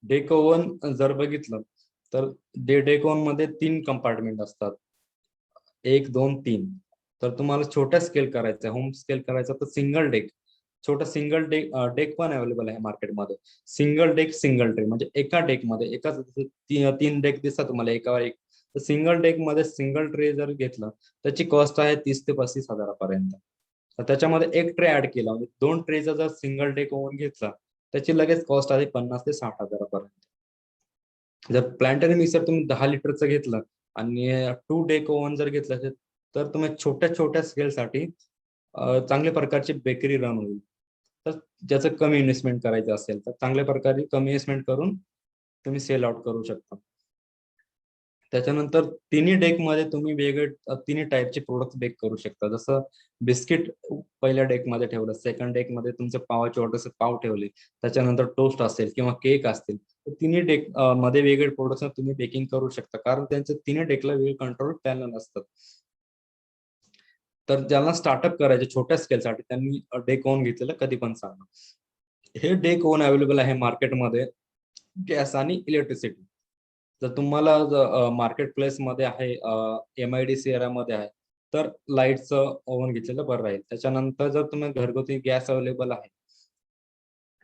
Deck oven जर बघितलं तर डेक ओव्हन मध्ये 3 कंपार्टमेंट असतात. 1, 2, 3. तर तुम्हाला छोटा स्केल करायचा, होम स्केल करायचा तर सिंगल डेक, छोटा सिंगल डेक डेक पण अवेलेबल आहे मार्केटमध्ये. सिंगल डेक, सिंगल ट्रे म्हणजे एका डेकमध्ये एकाच 3 डेक दिसतात तुम्हाला एकावर एक. तर सिंगल डेक मध्ये सिंगल ट्रे जर घेतला, त्याची कॉस्ट आहे 30 ते 35 हजारापर्यंत. तर त्याच्यामध्ये एक ट्रे ऍड केला म्हणजे 2 ट्रेचा जर सिंगल डेक ओव्हन घेतला, त्याची लगेच कॉस्ट आहे 50 ते 60 हजारापर्यंत. जर प्लॅन्टरी मिक्सर तुम्ही 10 लिटरचं घेतलं आणि 2 डेक ओव्हन जर घेतलं, तर तुम्ही छोट्या छोट्या स्केलसाठी चांगल्या प्रकारची बेकरी रन होईल. तर ज्याचं कमी इन्व्हेस्टमेंट करायचं असेल तर चांगल्या प्रकारे कमी इन्व्हेस्टमेंट करून तुम्ही सेल आउट करू शकता. त्याच्यानंतर तिन्ही डेक मध्ये तुम्ही तिन्ही टाईपचे प्रोडक्ट बेक करू शकता. जसं बिस्किट पहिल्या डेक मध्ये ठेवलं, सेकंड डेक मध्ये तुमचे पावाचे ऑर्डर पाव ठेवले, त्याच्यानंतर टोस्ट असेल किंवा केक असतील, तर तिन्ही डेक मध्ये वेगळे प्रोडक्ट्स तुम्ही बेकिंग करू शकता. कारण त्यांचे तिन्ही डेकला वेगळे कंट्रोल पॅनल असतात. तर ज्यांना स्टार्टअप करायचे छोट्या स्केलसाठी त्यांनी डेक ओन घेतलेलं कधी पण चांगलं. हे डेक ओन अवेलेबल आहे मार्केटमध्ये, गॅस आणि इलेक्ट्रिसिटी. जर तुम्हाला मार्केट प्लेस मध्ये आहे, MIDC एरियामध्ये आहे, तर लाईटचं ओव्हन घेतलेलं बरं राहील. त्याच्यानंतर जर तुम्ही घरगुती गॅस अवेलेबल आहे,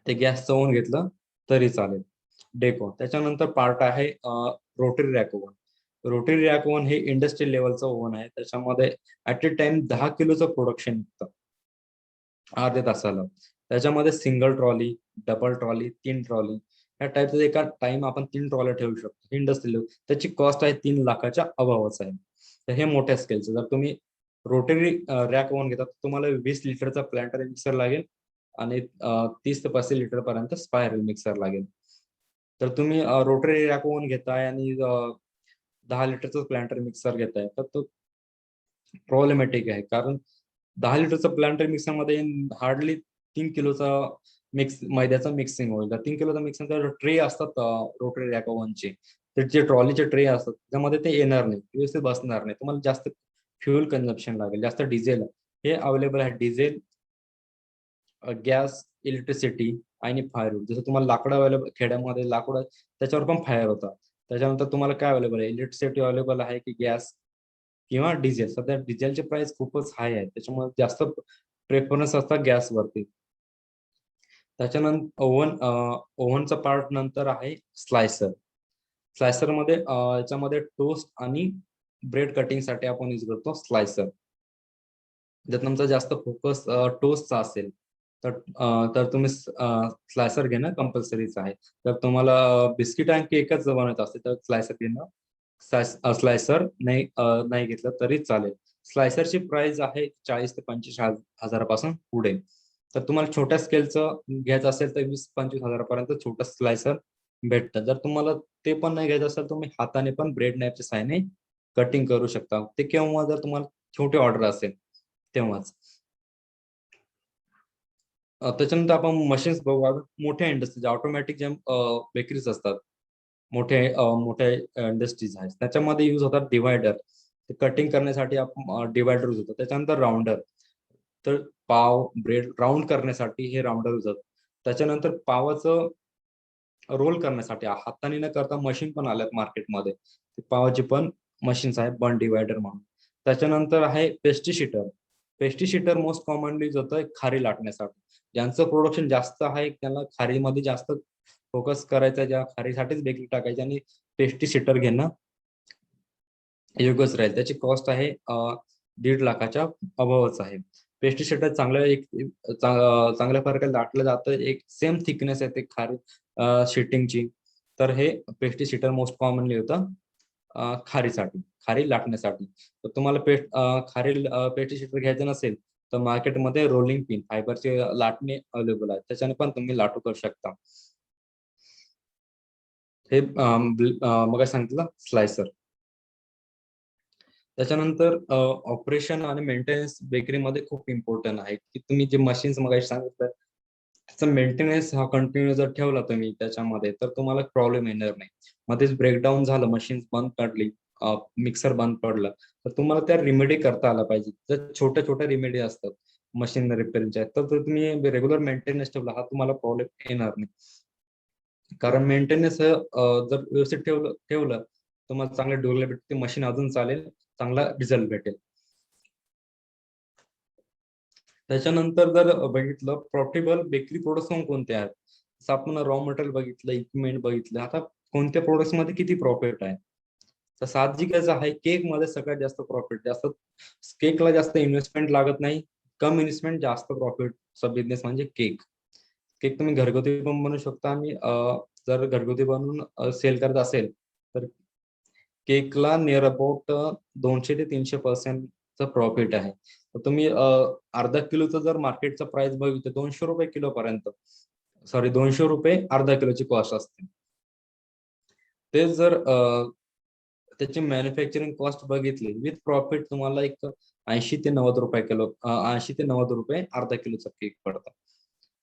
ते गॅसचं ओव्हन घेतलं तरी चालेल. Deck oven. त्याच्यानंतर पार्ट आहे rotary rack oven. Rotary rack oven हे इंडस्ट्रियल लेवलचं ओव्हन आहे. त्याच्यामध्ये ऍट अ टाइम 10 किलोचं प्रोडक्शन निघतं अर्ध्या तासाला. त्याच्यामध्ये single trolley, double trolley, 3 trolley या टाईपचं एका टाइम आपण 3 ट्रॉल्या ठेवू शकतो इंडस्ट्रियल लेवल. त्याची कॉस्ट आहे 3 लाखाच्या अबावच आहे. तर हे मोठ्या स्केलचं. जर तुम्ही रोटरी रॅक ओव्हन घेतात, तर तुम्हाला 20 लिटरचा प्लॅन्टरी मिक्सर लागेल आणि 30 ते 35 लिटर पर्यंत स्पायरल मिक्सर लागेल. तर तुम्ही रोटरी रॅक ओव्हन घेताय आणि 10 लिटरचं प्लॅन्टरी मिक्सर घेताय, तर तो प्रॉब्लेमॅटिक आहे. कारण 10 लिटरचा प्लॅन्टरी मिक्सरमध्ये हार्डली 3 किलोचा मैद्याचा मिक्सिंग होईल. तर 3 किलोचा मिक्सिंगचा ट्रे असतात रोटरी रॅक ओव्हनचे. तर जे ट्रॉलीचे ट्रे असतात त्यामध्ये ते येणार नाही, व्यवस्थित बसणार नाही. तुम्हाला जास्त फ्युल कन्झम्पशन लागेल, जास्त डिझेल. हे अवेलेबल आहे डिझेल, गॅस, इलेक्ट्रिसिटी आणि फायरवूड. जसं तुम्हाला लाकडं अवेलेबल खेड्यामध्ये लाकडं त्याच्यावर पण फायर होतात. त्याच्यानंतर तुम्हाला काय अवेलेबल आहे, इलेक्ट्रिसिटी अवेलेबल आहे की गॅस किंवा डिझेल. सध्या डिझेलचे प्राइस खूपच हाय आहे, त्याच्यामुळे जास्त प्रेफरन्स असतात गॅसवरती. त्याच्यानंतर ओव्हनचा पार्ट नंतर आहे स्लायसर. स्लायसर मध्ये याच्यामध्ये टोस्ट आणि ब्रेड कटिंग साठी आपण यूज करतो स्लायसर. जर तुमचा जास्त फोकस टोस्टचा असेल तर तुम्ही स्लायसर घेणं कंपल्सरीच आहे. जर तुम्हाला बिस्किट आणि केकच बनवायचं असेल तर स्लायसर घेणं स्लायसर नाही घेतलं तरी चालेल. स्लायसरची प्राइस आहे 40 ते 25 हजारापासून पुढे. तर तुम्हाला छोट्या स्केलचं घ्यायचं असेल तर 20-25 हजारापर्यंत छोटं स्लायसर भेटतं. जर तुम्हाला ते पण नाही घ्यायचं असेल तुम्ही हाताने पण ब्रेड नाईफच्या साहाय्याने कटिंग करू शकता. ते केव्हा जर तुम्हाला छोटी ऑर्डर असेल तेव्हाच. त्याच्यानंतर आपण मशीन्स बघू. मोठ्या इंडस्ट्रीज ऑटोमॅटिक जे बेकरीज असतात, मोठ्या इंडस्ट्रीज आहेत त्याच्यामध्ये यूज होतात डिवायडर. कटिंग करण्यासाठी आपण डिवायडर यूज होतो. त्याच्यानंतर राउंडर, तर पाव ब्रेड राऊंड करण्यासाठी हे राउंडर यूज होतात. त्याच्यानंतर पावाचं रोल करण्यासाठी हाताने न करता मशीन पण आल्यात मार्केटमध्ये. पावाची पण मशीन्स आहेत बन डिवायडर म्हणून. त्याच्यानंतर आहे pastry seater. Pastry seater most commonly use होतं खारी लाटण्यासाठी. ज्यांचं प्रोडक्शन जास्त आहे त्यांना खारीमध्ये जास्त फोकस करायचा, ज्या खारीसाठीच बेकरी टाकायची आणि पेस्ट्री शीटर घेणं योग्यच राहील. त्याची कॉस्ट आहे 1.5 लाखाच्या अबावच आहे. पेस्ट्री शीटर चांगल्या प्रकारे लाटलं जातं. एक सेम थिकनेस आहे ते खारी शीटिंगची. तर हे पेस्ट्री शीटर मोस्ट कॉमनली होतं खारीसाठी, खारी लाटण्यासाठी. तर तुम्हाला पेस्ट्री शीटर घ्यायचं नसेल तर मार्केटमध्ये रोलिंग पिन फायबरचे लाटणे अवेलेबल आहेत. त्याच्याने पण तुम्ही लाटू करू शकता. हे मग सांगितलं स्लायसर. त्याच्यानंतर ऑपरेशन आणि मेंटेनन्स बेकरीमध्ये खूप इम्पॉर्टंट आहे, की तुम्ही जे मशीन्स मगाशी सांगितलं त्याचा मेंटेनन्स हा कंटिन्यू जर ठेवला तुम्ही त्याच्यामध्ये तर तुम्हाला प्रॉब्लेम येणार नाही. मध्येच ब्रेकडाऊन झालं, मशीन बंद पडली, मिक्सर बंद पडलं तर तुम्हाला त्या रिमेडी करता आला पाहिजे. जर छोट्या छोट्या रिमेडी असतात मशीन रिपेअरिंगच्या तर तुम्ही रेग्युलर मेंटेनन्स ठेवला हा तुम्हाला प्रॉब्लेम येणार नाही. कारण मेंटेनन्स जर व्यवस्थित ठेवलं तुम्हाला चांगलं ड्युरेबिलिटी मशीन अजून चालेल, चांगला रिझल्ट भेटेल. त्याच्यानंतर जर बघितलं प्रॉफिटेबल बेकरी प्रोडक्ट्स कोणते आहेत, जसं आपण रॉ मटेरियल बघितलं, इक्विपमेंट बघितलं, आता कोणत्या प्रोडक्ट्स मध्ये किती प्रॉफिट आहे. तर साहजिकच आहे केक मध्ये सगळ्यात जास्त प्रॉफिट. केकला जास्त इन्व्हेस्टमेंट लागत नाही, कम इन्व्हेस्टमेंट जास्त प्रॉफिटचा बिझनेस म्हणजे केक. केक तुम्ही घरगुती पण बनवू शकता आणि जर घरगुती बनवून सेल करत असेल तर केकला नियर अबाउट 200 ते 300% प्रॉफिट आहे. तर तुम्ही अर्धा किलोचं जर मार्केटचा प्राइस बघितलं 200 रुपये किलो पर्यंत, सॉरी 200 रुपये अर्धा किलोची कॉस्ट असते. ते जर त्याची मॅन्युफॅक्चरिंग कॉस्ट बघितली विथ प्रॉफिट तुम्हाला एक 80 ते 90 रुपये किलो, 80 ते 90 रुपये अर्धा किलोचा केक पडतो.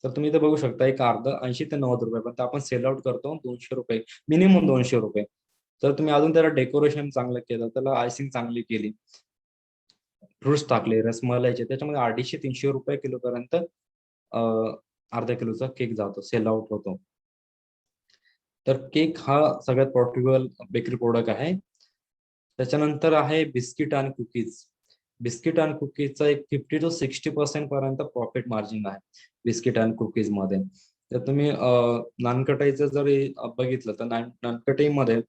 तर तुम्ही इथे बघू शकता एक अर्धा 80 ते 90 रुपये, पण आपण सेल आउट करतो 200 रुपये, मिनिमम 200 रुपये. तर तुम्ही अजून त्याला डेकोरेशन चांगलं केलं, त्याला आयसिंग चांगली केली, फ्रुट्स टाकले, रसमलाईचे, त्याच्यामध्ये 250-300 रुपये किलो पर्यंत अर्धा किलोचा केक जातो, सेल आउट होतो. तर केक हा सगळ्यात प्रॉफिटेबल बेकरी प्रोडक्ट आहे. त्याच्यानंतर आहे बिस्किट आणि कुकीज. बिस्किट आणि कुकीजचा एक 50 to 60% पर्यंत प्रॉफिट मार्जिन आहे बिस्किट आणि कुकीज मध्ये. तर तुम्ही नानकटाईचं जर बघितलं तर नानकटाईमध्ये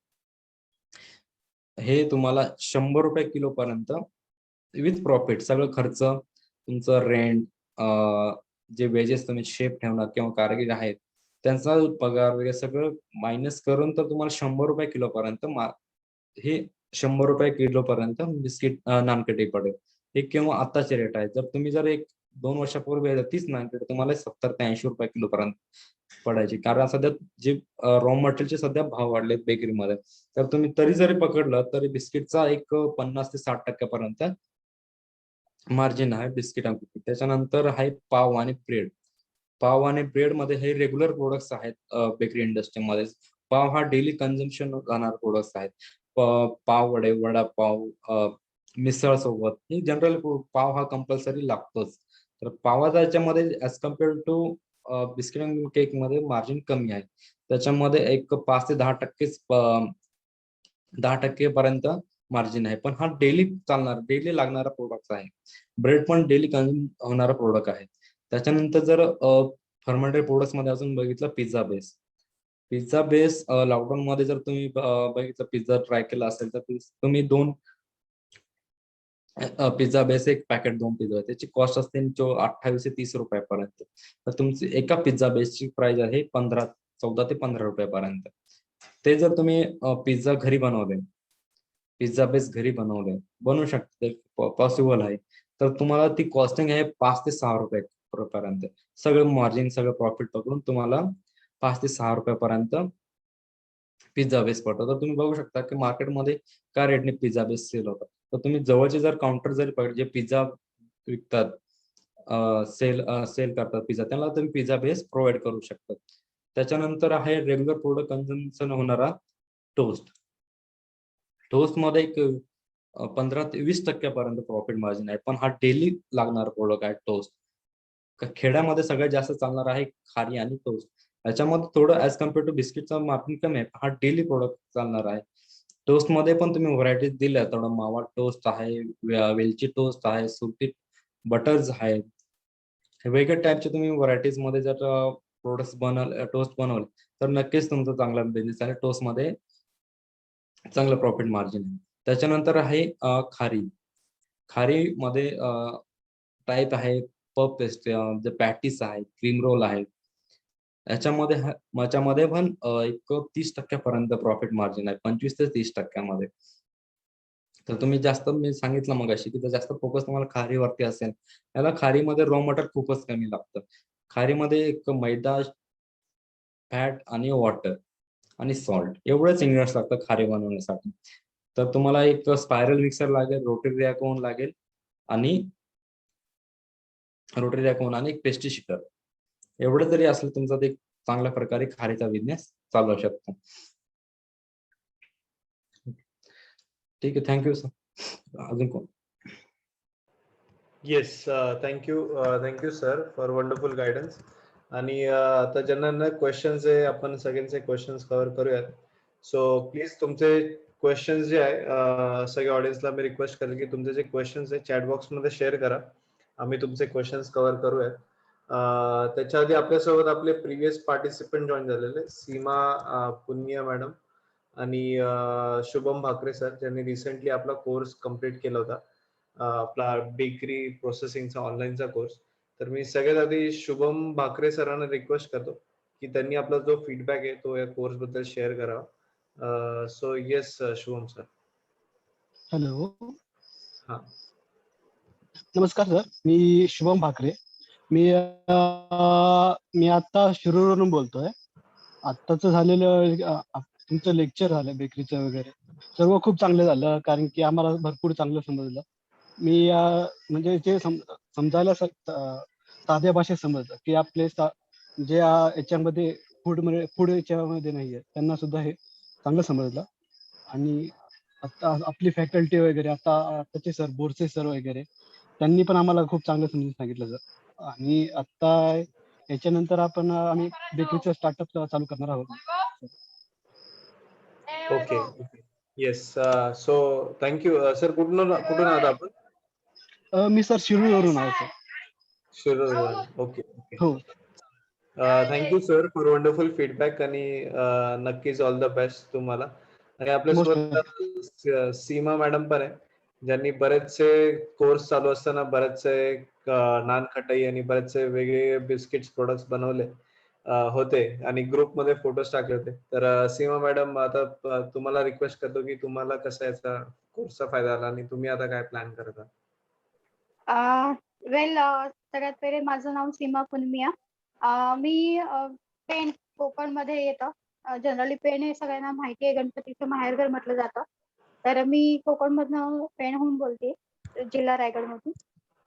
हे तुम्हाला 100 रुपये किलो पर्यंत विथ प्रॉफिट, सगळं खर्च तुमचं रेंट, जे वेजेस तुम्ही शेफ ठेवणार किंवा कारागीर आहेत त्यांचा पगार वगैरे सगळं मायनस करून तर तुम्हाला 100 रुपये किलो पर्यंत हे 100 रुपये किलो पर्यंत बिस्किट नानकटी पडेल. हे किंवा आताचे रेट आहे. जर तुम्ही जर 1-2 वर्षापूर्वी तीच नानकटी तुम्हाला 70 ते 80 रुपये किलो पर्यंत पडायची. कारण सध्या जे रॉ मटेरियलचे सध्या भाव वाढलेत बेकरीमध्ये. तर तुम्ही तरी जरी पकडलं तरी बिस्किटचा एक 50 ते 60% पर्यंत मार्जिन आहे बिस्किट आणि कुकी. त्याच्यानंतर आहे पाव आणि ब्रेड. पाव आणि ब्रेड मध्ये हे रेग्युलर प्रोडक्ट्स आहेत बेकरी इंडस्ट्रीमध्ये. पाव हा डेली कन्झम्पशन जाणारे प्रोडक्ट्स आहेत. पाव वडे, वडापाव, मिसळ सोबत ही जनरल पाव हा कंपल्सरी लागतोच. तर पावाचा याच्यामध्ये ऍज कम्पेअर्ड टू बिस्किट आणि केक मध्ये मार्जिन कमी आहे. त्याच्यामध्ये एक 5 ते 10% पर्यंत मार्जिन आहे. पण हा डेली चालणार, डेली लागणारा प्रोडक्ट आहे. ब्रेड पण डेली कन्झ्युम होणारा प्रोडक्ट आहे. त्याच्यानंतर जर फर्मेंटेड प्रोडक्ट्स मध्ये अजून बघितलं pizza base. Pizza base lockdown मध्ये जर तुम्ही बघितलं पिझ्झा ट्राय केला असेल तर तुम्ही दोन पिझ्झा बेस एक पॅकेट 2 पिझ्झा त्याची कॉस्ट असते 28 ते 30 रुपयापर्यंत. तर तुमची एका पिझ्झा बेसची प्राइस आहे 14 ते 15 रुपयापर्यंत. ते जर तुम्ही पिझ्झा घरी बनवले, पिझ्झा बेस घरी बनवू शकते, पॉसिबल आहे. तर तुम्हाला ती कॉस्टिंग आहे 5 ते 6 रुपये पर्यंत. सगळं मार्जिन सगळं प्रॉफिट पकडून तुम्हाला 5 ते 6 रुपयापर्यंत पिझ्झा बेस पडतो. तर तुम्ही बघू शकता की मार्केटमध्ये काय रेटने पिझ्झा बेस सेल होतात. तर तुम्ही जवळचे जर काउंटर जरी पकडले जे पिझ्झा विकतात, सेल करतात पिझ्झा, त्यांना तुम्ही पिझ्झा बेस प्रोव्हाइड करू शकता. त्याच्यानंतर आहे रेग्युलर प्रोडक्ट कन्झम्पशन होणारा टोस्ट. टोस्ट मध्ये एक 15 ते 20% प्रॉफिट मार्जिन आहे. पण हा डेली लागणारा प्रोडक्ट आहे टोस्ट. खेड्यामध्ये सगळ्यात जास्त चालणार आहे खारी आणि टोस्ट. याच्यामध्ये थोडं ऍज कम्पेअर टू बिस्किटचं मार्जिन कमी आहे. हा डेली प्रोडक्ट चालणार आहे. टोस्ट मध्ये पण तुम्ही व्हरायटीज दिल्या, थोडं मावा टोस्ट आहे, वेलची टोस्ट आहे, सुटी बटर्स आहे. हे वेगळ्या टाईपचे तुम्ही व्हरायटीज मध्ये जर प्रोडक्ट्स टोस्ट बनवले तर नक्कीच तुमचा चांगला बिझनेस आहे. टोस्ट मध्ये चांगलं प्रॉफिट मार्जिन आहे. त्याच्यानंतर आहे खारी. खारीमध्ये टाईप आहे पफ पेस्ट्री, जे पॅटीस आहे, क्रीम रोल आहे. याच्यामध्ये पण एक 30% पर्यंत प्रॉफिट मार्जिन आहे, 25 ते 30% मध्ये. तर तुम्ही जास्त मी सांगितलं मगाशी की जर जास्त फोकस तुम्हाला खारीवरती असेल, याला खारीमध्ये रॉ मटेरियल खूपच कमी लागतं. खारीमध्ये एक मैदा, फॅट आणि वॉटर आणि सॉल्ट एवढंच इंग्रेडियंट्स लागतं खारी बनवण्यासाठी. तर तुम्हाला एक स्पायरल मिक्सर लागेल, रोटरी रॅकोन आणि एक पेस्ट्री शीटर. एवढं जरी असलं तुमचा ते चांगल्या प्रकारे खारीचा बिझनेस चालू शकतो. ठीक आहे, थँक्यू सर. अजून कोण? Yes, thank you sir for wonderful guidance. आणि आता ज्यांना क्वेश्चन्स आहे आपण सगळ्यांचे क्वेश्चन्स कव्हर करूयात. सो प्लीज तुमचे क्वेश्चन्स जे आहे सगळ्या ऑडियन्सला मी रिक्वेस्ट करेल की तुमचे जे क्वेश्चन्स आहे चॅट बॉक्स मध्ये शेअर करा. आम्ही तुमचे क्वेश्चन्स कव्हर करूयात. त्याच्या आधी आपल्यासोबत आपले प्रिव्हियस पार्टिसिपंट जॉईन झालेले सीमा पुनिया मॅडम आणि शुभम भाकरे सर, ज्यांनी रिसेंटली आपला कोर्स कम्प्लीट केला होता, आपला बेकरी प्रोसेसिंगचा ऑनलाईनचा कोर्स. तर मी सगळ्यात आधी शुभम भाकरे सरांना रिक्वेस्ट करतो की त्यांनी आपला जो फीडबॅक आहे तो या कोर्स बद्दल शेअर करावा. So yes Shubham sir. Hello, हा, नमस्कार सर. मी शुभम भाकरे. मी आता शिरूरवरून बोलतोय. आत्ताच झालेलं तुमचं लेक्चर झालं बेकरीचं वगैरे, सर्व खूप चांगलं झालं, कारण की आम्हाला भरपूर चांगलं समजलं. मी म्हणजे जे समजायला साध्या भाषेत समजलं की आपले जे याच्यामध्ये फूड याच्यामध्ये नाहीये त्यांना सुद्धा हे चांगलं समजलं. आणि आता आपली फॅकल्टी वगैरे आताचे सर, बोरसे सर वगैरे, त्यांनी पण आम्हाला खूप चांगलं समजून सांगितलं सर. आणि आता याच्यानंतर आम्ही बेकरीचं स्टार्टअप चालू करणार आहोत. Okay. Yes, so thank you sir. कुठून आहात आपण? मी सर शिरूरवरून आहे सर. शिरूरवरून. Okay okay. हो. Thank you sir for wonderful feedback आणि नक्कीच ऑल द बेस्ट तुम्हाला. आणि मोस्ट आपल्यासोबत सीमा मॅडम पण आहे, ज्यांनी बरेचसे कोर्स चालू असताना बरेचसे नानखटाई आणि बरेचसे वेगवेगळे बिस्किट्स प्रोडक्ट्स बनवले होते आणि ग्रुपमध्ये फोटोज टाकले होते. तर सीमा मॅडम, आता तुम्हाला रिक्वेस्ट करतो की तुम्हाला कसा याचा कोर्सचा फायदा आला आणि तुम्ही आता काय प्लॅन करत आहात? वेल, सगळ्यात पहिले माझं नाव सीमा पुनमिया. मी पेण कोकणमध्ये येतं. जनरली पेण हे सगळ्यांना माहिती आहे, गणपतीचं माहेरघर म्हटलं जातं. तर मी कोकणमधनं पेणहून बोलते, जिल्हा रायगडमधून.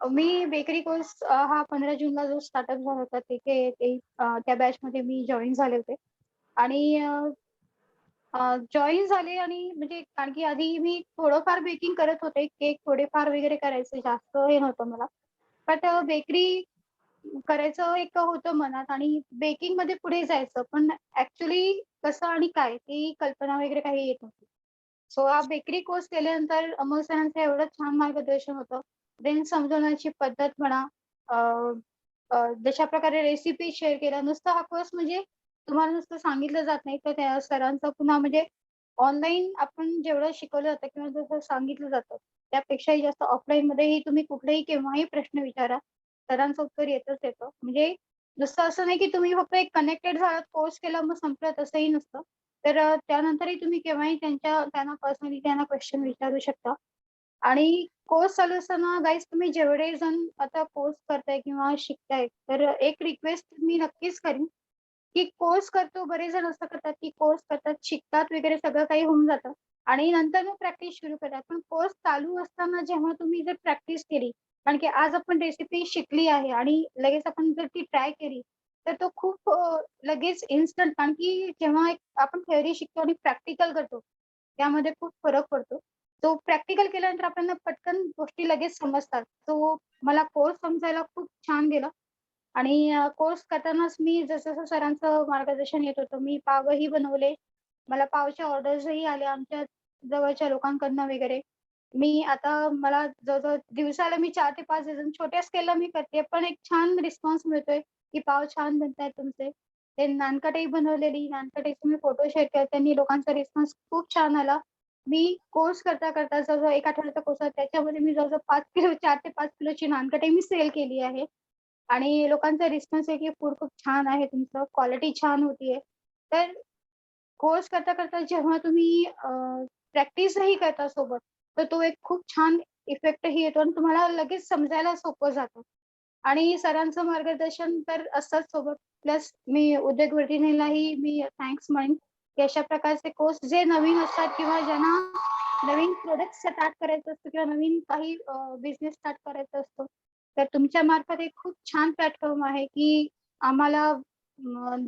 मी बेकरी कोर्स हा 15 जूनला जो स्टार्टअप झाला होता त्या बॅचमध्ये मी जॉईन झाले होते. आणि जॉईन झाले आणि म्हणजे कारण की आधी मी थोडंफार बेकिंग करत होते, केक थोडेफार वगैरे करायचे, जास्त हे नव्हतं मला. बट बेकरी करायचं एक होतं मनात आणि बेकिंग मध्ये पुढे जायचं, पण ऍक्च्युली कसं आणि काय ती कल्पना वगैरे काही येत नव्हती. सो हा बेकरी कोर्स केल्यानंतर अमोल सरांचं एवढं छान मार्गदर्शन होतं. देन समजवण्याची पद्धत म्हणा, जशा प्रकारे रेसिपी शेअर केल्या, नुसतं हा कोर्स म्हणजे तुम्हाला नुसतं सांगितलं जात नाही, तर त्या सरांचं पुन्हा म्हणजे ऑनलाईन आपण जेवढं शिकवलं जातं किंवा जसं सांगितलं जातं, त्यापेक्षाही जास्त ऑफलाईनमध्येही तुम्ही कुठलेही केव्हाही प्रश्न विचारा, सरांचं उत्तर येतच येतं. म्हणजे नुसतं असं नाही की तुम्ही फक्त एक कनेक्टेड झालात, कोर्स केला मग संपलं तसंही नसतं. तर त्यानंतरही तुम्ही केव्हाही त्यांना पर्सनली त्यांना क्वेश्चन विचारू शकता. आणि कोर्स चालू असताना गाईज तुम्ही जेवढे जण आता कोर्स करताय किंवा शिकताय, तर एक रिक्वेस्ट मी नक्कीच करीन, की कोर्स करतो बरेच जण असं करतात, की कोर्स करतात, शिकतात वगैरे सगळं काही होऊन जातं आणि नंतर मग प्रॅक्टिस सुरू करतात. पण कोर्स चालू असताना जेव्हा तुम्ही जर प्रॅक्टिस केली, कारण की आज आपण रेसिपी शिकली आहे आणि लगेच आपण जर ती ट्राय केली, तर तो खूप लगेच इन्स्टंट कारण की जेव्हा एक आपण थिअरी शिकतो आणि प्रॅक्टिकल करतो, त्यामध्ये खूप फरक पडतो. तो प्रॅक्टिकल केल्यानंतर आपल्याला पटकन गोष्टी लगेच समजतात. तो मला कोर्स समजायला खूप छान गेला आणि कोर्स करतानाच मी जसं-जसं सरांचं मार्गदर्शन येत होतं, मी पावही बनवले. मला पावच्या ऑर्डर्सही आल्या आमच्या जवळच्या लोकांकडनं वगैरे. मी आता मला जवळ-जवळ दिवसाला मी 4 ते 5 डझन छोट्या स्केलला मी करते, पण एक छान रिस्पॉन्स मिळतोय, की पाव छान बनतायत तुमचे. ते नानकटाई बनवलेली, नानकटाईचे मी फोटो शेअर केले. त्यांनी लोकांचा रिस्पॉन्स खूप छान आला. मी कोर्स करता-करता जवळ-जवळ 1 आठवड्याचा कोर्स आहे. त्याच्यामध्ये मी जवळ-जवळ 5 किलो 4 ते 5 किलोची नानकटाई मी सेल केली आहे. आणि लोकांचा रिस्पॉन्स आहे, की फूड खूप छान आहे तुमचं, क्वालिटी छान होतीये. तर कोर्स करता-करता जेव्हा तुम्ही प्रॅक्टिसही करता सोबत, तर तो एक खूप छान इफेक्टही येतो आणि तुम्हाला लगेच समजायला सोपं जातं. आणि सरांचं मार्गदर्शन तर असतंच सोबत. प्लस मी उद्योगवर्धिनीलाही मी थँक्स म्हणेन, की अशा प्रकारचे कोर्स जे नवीन असतात किंवा ज्यांना नवीन प्रोडक्ट स्टार्ट करायचं असतं किंवा नवीन काही बिझनेस स्टार्ट करायचा असतो. तर तुमच्या मार्फत एक खूप छान प्लॅटफॉर्म आहे, की आम्हाला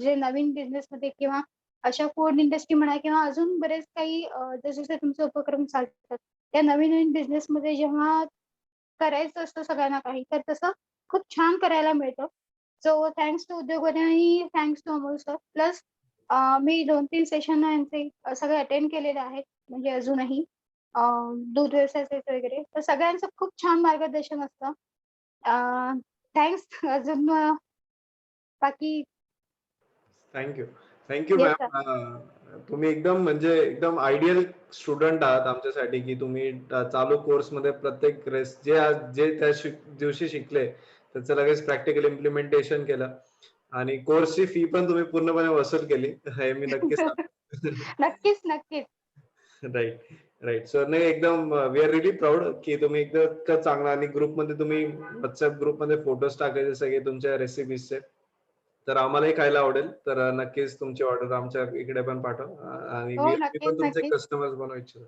जे नवीन बिझनेसमध्ये किंवा अशा फूड इंडस्ट्री म्हणा किंवा अजून बरेच काही जसे-जसे तुमचे उपक्रम चालतात. त्या नवीन-नवीन बिझनेसमध्ये जेव्हा करायचं असतं सगळ्यांना काही, तर तसं खूप छान करायला मिळतं. सो थँक्स टू उद्योगवर्धी आणि thanks to Amol sir. Plus मी 2-3 सेशन यांचे सगळे अटेंड केलेले आहेत. म्हणजे अजूनही अ, दूध व्यवसायाचे वगैरे. तर सगळ्यांचं खूप छान मार्गदर्शन असतं. थँक्स अजून बाकी thank you. Thank you yes sir. Ma'am. तुम्ही एकदम म्हणजे एकदम आयडियल स्टुडंट आहात आमच्यासाठी, की तुम्ही चालू कोर्समध्ये प्रत्येक जे त्या दिवशी शिकले, त्याचं लगेच प्रॅक्टिकल इम्प्लिमेंटेशन केलं आणि कोर्सची फी पण तुम्ही पूर्णपणे वसूल केली. हे मी नक्कीच सांगतो. नक्कीच, नक्कीच. Right, right. सो नाही एकदम वी आर रिअली प्राउड की तुम्ही एकदम इतकं चांगला आणि ग्रुपमध्ये तुम्ही व्हॉट्सअप ग्रुपमध्ये फोटोज टाकायचे सगळे तुमच्या रेसिपीजचे. तर आम्हालाही खायला आवडेल. तर नक्कीच तुमची ऑर्डर आमच्या इकडे पण पाठव आणि हो, मी नक्कीच, पण तुमचे नक्कीच. कस्टमर्स बनवू इच्छितो.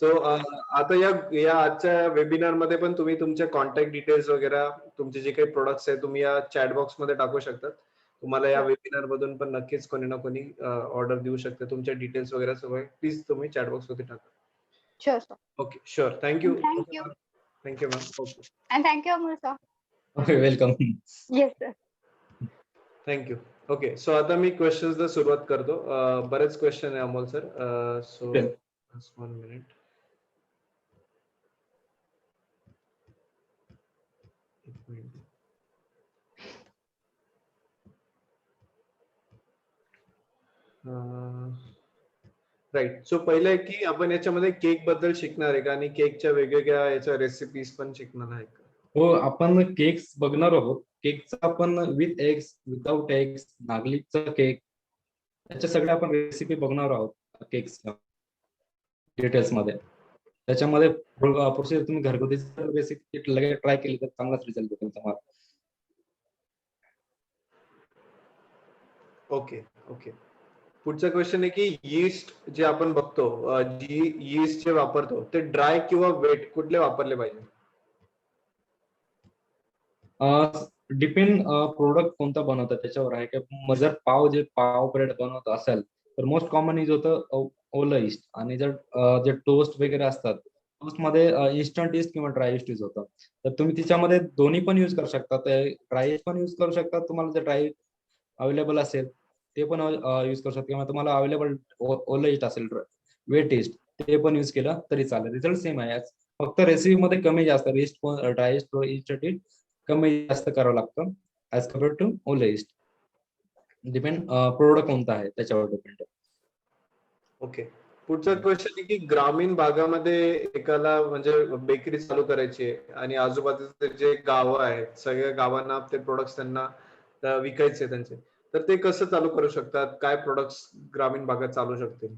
सो आता या आजच्या वेबिनार मध्ये पण तुम्ही तुमचे कॉन्टॅक्ट डिटेल्स वगैरे तुमचे जे काही प्रोडक्ट्स आहेत तुम्ही या चॅट बॉक्स मध्ये टाकू शकतात. तुम्हाला या शुअर, वेबिनार मधून पण नक्कीच कोणी ना कोणी ऑर्डर देऊ शकते. तुमचे डिटेल्स वगैरे सगळे प्लीज तुम्ही चॅट बॉक्स मध्ये टाका. Sure sir. Okay, sure. Thank you. Thank you. Thank you ma'am. Okay. And thank you Amol sir. Welcome. Yes sir. Thank you. Okay. So आता मी क्वेश्चन्सला सुरुवात करतो. बरेच क्वेश्चन आहे Amol sir. So just 1 minute. एक मिनिट. राईट. सो पहिलं आहे की आपण याच्यामध्ये केक बद्दल शिकणार आहे का आणि केकच्या वेगवेगळ्या याच्या रेसिपीज पण शिकणार आहे का? हो, आपण केक्स बघणार आहोत. केकचा आपण विथ एग्स, विदाउट एग्स, नागलीचा केक, त्याच्या सगळ्या आपण रेसिपी बघणार आहोत केक्सच्या डिटेल्स मध्ये. त्याच्यामध्ये प्रोसेस तुम्ही घरगुती रेसिपी लगेच ट्राय केली तर चांगलाच रिझल्ट भेटेल तुम्हाला. Okay, okay. पुढचा क्वेश्चन आहे की यीस्ट जे आपण बघतो, जी यीस्ट जे वापरतो ते ड्राय किंवा वेट कुठले वापरले पाहिजे? डिपेंड प्रोडक्ट कोणता बनवतात त्याच्यावर आहे की जर पाव ब्रेड बनवत असेल तर मोस्ट कॉमन यूज होतं ओलं इस्ट आणि जर जे टोस्ट वगैरे असतात टोस्ट मध्ये इन्स्टंट इस्ट किंवा ड्राय इस्ट यूज होतं. तर तुम्ही तिच्यामध्ये दोन्ही पण यूज करू शकता. ड्राय इस्ट पण यूज करू शकता तुम्हाला जर ड्राय अवेलेबल असेल ते पण यूज करू शकता किंवा तुम्हाला अवेलेबल ओलं इस्ट असेल वेट इस्ट ते पण यूज केलं तरी चालेल. रिझल्ट सेम आहे. फक्त रेसिपी मध्ये कमी जास्त ड्राय इस्ट इस्ट कमी जास्त करावं लागतं. ऍज कम्पेअर टू ओले इस्ट. डिपेंड प्रोडक्ट कोणता आहे त्याच्यावर डिपेंड. ओके. पुढचा क्वेश्चन आहे की ग्रामीण भागामध्ये एकाला म्हणजे बेकरी चालू करायची आहे आणि आजूबाजूचे जे गावं आहेत सगळ्या गावांना ते प्रोडक्ट्स त्यांना विकायचे त्यांचे, तर ते कसं चालू करू शकतात? काय प्रोडक्ट्स ग्रामीण भागात चालू शकतील?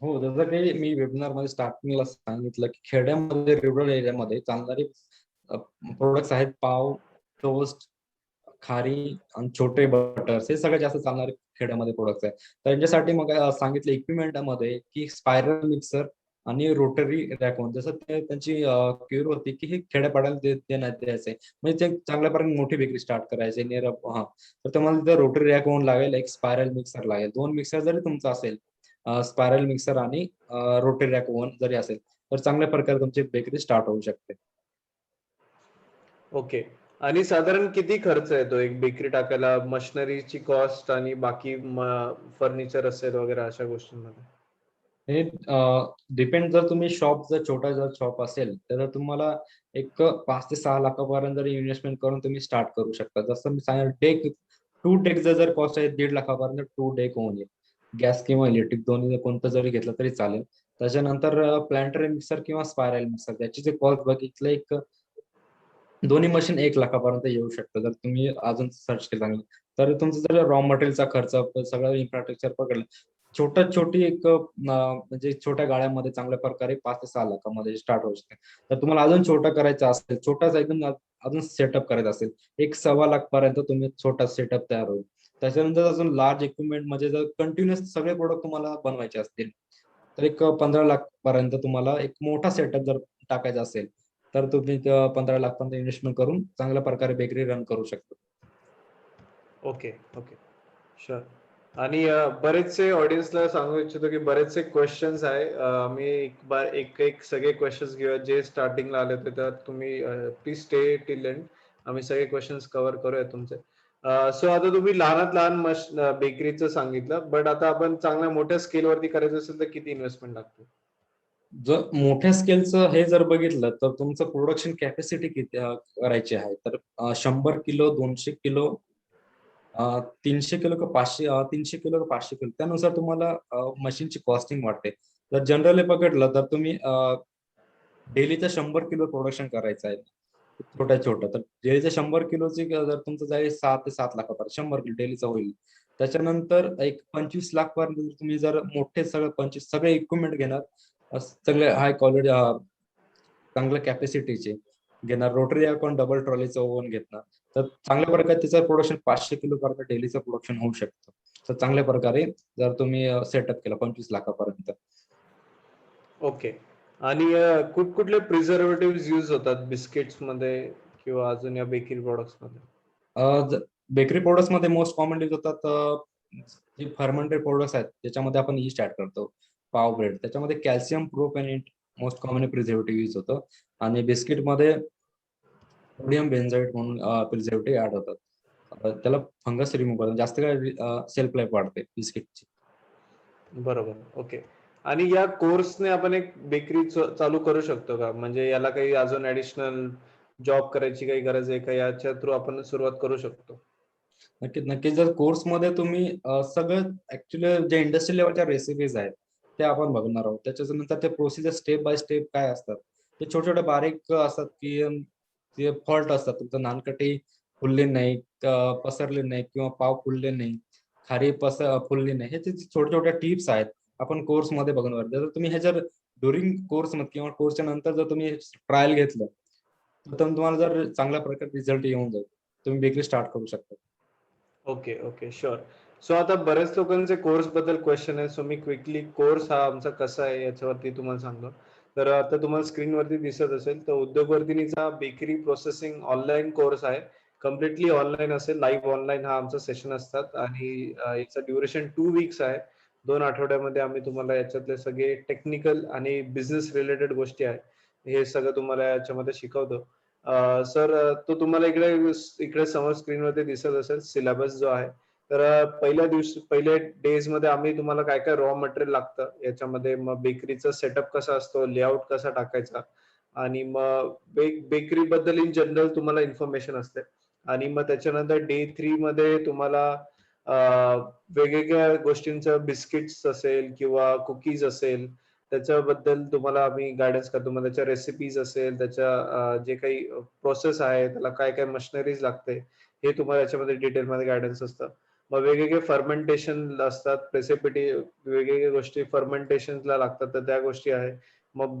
हो, जसं काही मी वेबिनार मध्ये स्टार्टिंगला सांगितलं की खेड्यामध्ये, रुरल एरियामध्ये चालणारे प्रोडक्ट्स आहेत पाव, टोस्ट, खारी आणि छोटे बटर्स, हे सगळ्यात जास्त चालणारे खेड्यामध्ये प्रोडक्ट्स आहेत. त्यांच्यासाठी मग सांगितलं इक्विपमेंटमध्ये की स्पायरल मिक्सर आणि रोटरी रॅकॉन. जसं त्यांची क्युअर होती की हे खेड्यापाड्याला देण्यात यायचंय, म्हणजे ते चांगल्या प्रकारे मोठी बेकरी स्टार्ट करायचे नियर हा. तर तुम्हाला तिथे रोटरी रॅकॉन लागेल, एक स्पायरल मिक्सर लागेल. 2 मिक्सर जरी तुमचं असेल, स्पायरल मिक्सर आणि रोटरी रॅकॉन जरी असेल, तर चांगल्या प्रकारे तुमची बेकरी स्टार्ट होऊ शकते. ओके. आणि साधारण किती खर्च येतो एक बेकरी टाकायला, मशिनरीची कॉस्ट आणि बाकी फर्निचर असेल वगैरे अशा गोष्टींमध्ये? हे डिपेंड, जर तुम्ही जर छोटा शॉप असेल तर तुम्हाला एक 5 ते 6 लाखापर्यंत जरी इन्व्हेस्टमेंट करून तुम्ही स्टार्ट करू शकता. जसं मी सांगितलं, टू टेकचा जर कॉस्ट आहे 1.5 लाखापर्यंत 2 टेक होऊन येईल. गॅस किंवा इलेक्ट्रिक दोन्ही कोणतं जरी घेतलं तरी चालेल. त्याच्यानंतर प्लॅन्टरी मिक्सर किंवा स्पायरल मिक्सर त्याची जे कॉस्ट बघितलं, एक दोन्ही मशीन 1 लाखापर्यंत येऊ शकतं जर तुम्ही अजून सर्च केलं चांगलं. तर तुमचं जर रॉ मटेरियलचा खर्च, सगळं इन्फ्रास्ट्रक्चर पकडलं, छोटी एक म्हणजे छोट्या गाड्यामध्ये चांगल्या प्रकारे 5 ते 6 लाखामध्ये स्टार्ट होऊ शकते. तर तुम्हाला अजून छोटा करायचा असेल, छोटासा एकदम अजून सेटअप करायचा असेल, 1-1.25 लाख पर्यंत तुम्ही छोटा सेटअप तयार होईल. त्याच्यानंतर अजून लार्ज इक्विपमेंट म्हणजे जर कंटिन्युअस सगळे प्रोडक्ट तुम्हाला बनवायचे असतील, तर एक 15 लाख पर्यंत तुम्हाला एक मोठा सेटअप जर टाकायचा असेल, तर तुम्ही 15 लाख पर्यंत इन्व्हेस्टमेंट करून चांगल्या प्रकारे बेकरी रन करू शकता. Okay, okay. शुअर. आणि बरेचसे ऑडियन्सला सांगू इच्छितो की बरेचसे क्वेश्चन्स आहे. आम्ही एक सगळे क्वेश्चन्स घेऊया जे स्टार्टिंगला आले होते, तर तुम्ही प्लीज स्टे टिल एंड. आम्ही सगळे क्वेश्चन्स कव्हर करूया तुमचे. सो आता तुम्ही लहानात लहान बेकरीचं सांगितलं, बट आता आपण चांगल्या मोठ्या स्केलवरती करायचं असेल तर किती इन्व्हेस्टमेंट लागते? जर मोठ्या स्केलचं हे जर बघितलं तर तुमचं प्रोडक्शन कॅपॅसिटी किती करायची आहे, तर 100 किलो, 200 किलो, 300 किलो का 500, 300 किलो का 500 किलो, त्यानुसार तुम्हाला मशीनची कॉस्टिंग वाटते. जर जनरली बघितलं तर तुम्ही डेलीचं 100 किलो प्रोडक्शन करायचं आहे, छोटं, तर डेलीचं 100 किलोची जर तुमचं जाईल 6 ते 7 लाखापर्यंत 100 किलो डेलीचं होईल. त्याच्यानंतर एक 25 लाख पर्यंत तुम्ही जर मोठे सगळं 25 सगळे इक्विपमेंट घेणार, सगळे हाय क्वालिटी चांगल्या कॅपॅसिटीचे घेणार, रोटरी अकाउंट डबल ट्रॉलीचं ओव्हन घेतणार, तर चांगल्या प्रकारे त्याचं प्रोडक्शन 500 किलो पर्यंत डेलीचं प्रोडक्शन होऊ शकतं. तर चांगल्या प्रकारे जर तुम्ही सेटअप केला 25 लाखापर्यंत. ओके. आणि कुठले प्रिझर्वेटिव्ह यूज होतात बिस्किट्स मध्ये किंवा अजून या बेकरी प्रोडक्ट्स मध्ये? बेकरी प्रोडक्ट्स मध्ये मोस्ट कॉमन यूज होतात जे फर्मेंटेड प्रोडक्ट्स आहेत, त्याच्यामध्ये आपण ईस्ट ऍड करतो. पाव ब्रेड त्याच्यामध्ये calcium propionate most common preservative use होतं. आणि बिस्किट मध्ये सोडियम बेन्झाईड म्हणून प्रिझर्वेटिव्ह ऍड होतात. त्याला फंगस रिमूव्ह करतात, जास्त काय सेल्फ लाईफ वाढते बिस्किटची. बरोबर. ओके. आणि या कोर्सने आपण एक बेकरी चालू करू शकतो का? म्हणजे याला काही अजून ऍडिशनल जॉब करायची काही गरज आहे का? याच्या थ्रू आपण सुरुवात करू शकतो? नक्कीच जर कोर्समध्ये तुम्ही सगळं ऍक्च्युली जे इंडस्ट्री लेवलच्या रेसिपीज आहेत ते आपण बघणार आहोत. त्याच्यानंतर ते प्रोसिजर स्टेप बाय स्टेप काय असतात, ते छोटे छोटे बारीक असतात की ते फॉल्ट असतात. तुमचं नानकटी फुलले नाही, पसरले नाही किंवा पाव फुलले नाही, खारी फुलली नाही, हे छोट्या छोट्या टिप्स आहेत आपण कोर्समध्ये बघणार. जर तुम्ही हे जर ड्युरिंग कोर्समध्ये किंवा कोर्सच्या नंतर जर तुम्ही ट्रायल घेतलं तर तुम्हाला जर चांगल्या प्रकारे रिझल्ट येऊन जाईल, तुम्ही बेकरी स्टार्ट करू शकता. Okay, okay. शुअर. सो आता बऱ्याच लोकांचे कोर्स बद्दल क्वेश्चन आहे. सो मी क्विकली कोर्स हा आमचा कसा आहे याच्यावरती तुम्हाला सांगतो. तर आता तुम्हाला स्क्रीनवरती दिसत असेल तर उद्योगवर्धिनीचा बेकरी प्रोसेसिंग ऑनलाईन कोर्स आहे. कम्प्लिटली ऑनलाईन असेल, लाईव्ह ऑनलाईन हा आमचा सेशन असतात आणि याचं ड्युरेशन 2 वीक्स आहे. 2 आठवड्यामध्ये आम्ही तुम्हाला याच्यातले सगळे टेक्निकल आणि बिझनेस रिलेटेड गोष्टी आहेत, हे सगळं तुम्हाला याच्यामध्ये शिकवतो. सर, तो तुम्हाला इकडे इकडे समोर स्क्रीनवरती दिसत असेल सिलेबस जो आहे. तर पहिल्या डेज मध्ये आम्ही तुम्हाला काय काय रॉ मटेरियल लागतं याच्यामध्ये, मग बेकरीचा सेटअप कसा असतो, लेआउट कसा टाकायचा, आणि मग बेकरी बद्दल इन जनरल तुम्हाला इन्फॉर्मेशन असते. आणि मग त्याच्यानंतर डे 3 मध्ये तुम्हाला वेगवेगळ्या गोष्टींचं बिस्किट्स असेल किंवा कुकीज असेल त्याच्याबद्दल तुम्हाला आम्ही गायडन्स करतो. मग त्याच्या रेसिपीज असेल, त्याच्या जे काही प्रोसेस आहे, त्याला काय काय मशिनरीज लागते, हे तुम्हाला याच्यामध्ये डिटेलमध्ये गायडन्स असतं. मग वेगवेगळे फर्मेंटेशन असतात, प्रेसिपिटी वेगवेगळ्या गोष्टी फर्मेंटेशनला लागतात, तर त्या गोष्टी आहे. मग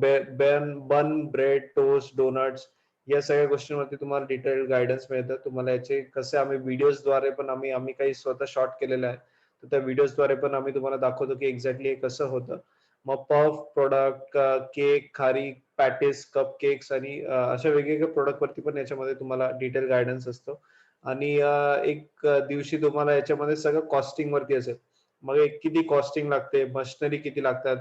बन, ब्रेड, टोस्ट, डोनट्स या सगळ्या गोष्टींवरती तुम्हाला डिटेल गायडन्स मिळतं. तुम्हाला याचे कसे आम्ही व्हिडिओजद्वारे पण आम्ही काही स्वतः शॉर्ट केलेलं आहे. तर त्या व्हिडिओजद्वारे पण आम्ही तुम्हाला दाखवतो की एक्झॅक्टली हे कसं होतं. मग पफ प्रोडक्ट, केक, खारीक, पॅटीस, कप केक्स आणि अशा वेगवेगळ्या प्रोडक्ट वरती पण याच्यामध्ये तुम्हाला डिटेल गायडन्स असतो. आणि एक दिवशी तुम्हाला याच्यामध्ये सगळं कॉस्टिंग वरती असेल. मग किती कॉस्टिंग लागते, मशिनरी किती लागतात,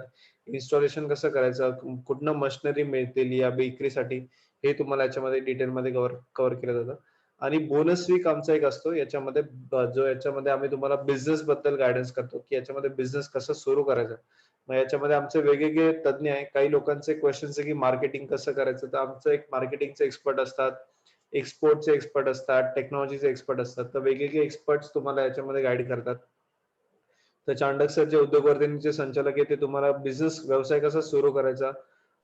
इन्स्टॉलेशन कसं करायचं, कुठनं मशिनरी मिळतील या बेकरीसाठी, हे तुम्हाला याच्यामध्ये डिटेलमध्ये कव्हर केलं जातं. आणि बोनस वीक आमचा एक असतो याच्यामध्ये, याच्यामध्ये आम्ही तुम्हाला बिझनेस बद्दल गायडन्स करतो की याच्यामध्ये बिझनेस कसं सुरू करायचं. मग याच्यामध्ये आमचे वेगवेगळे तज्ञ आहे. काही लोकांचे क्वेश्चन्स आहे की मार्केटिंग कसं करायचं, तर आमचं एक मार्केटिंगचे एक्सपर्ट असतात, एक्सपोर्टचे एक्सपर्ट असतात, टेक्नॉलॉजीचे एक्सपर्ट असतात. तर वेगवेगळे एक्सपर्ट्स तुम्हाला याच्यामध्ये गाईड करतात. तर चांडक सर जे उद्योगवर्धिनीचे संचालक आहे ते तुम्हाला बिझनेस व्यवसाय कसा सुरू करायचा,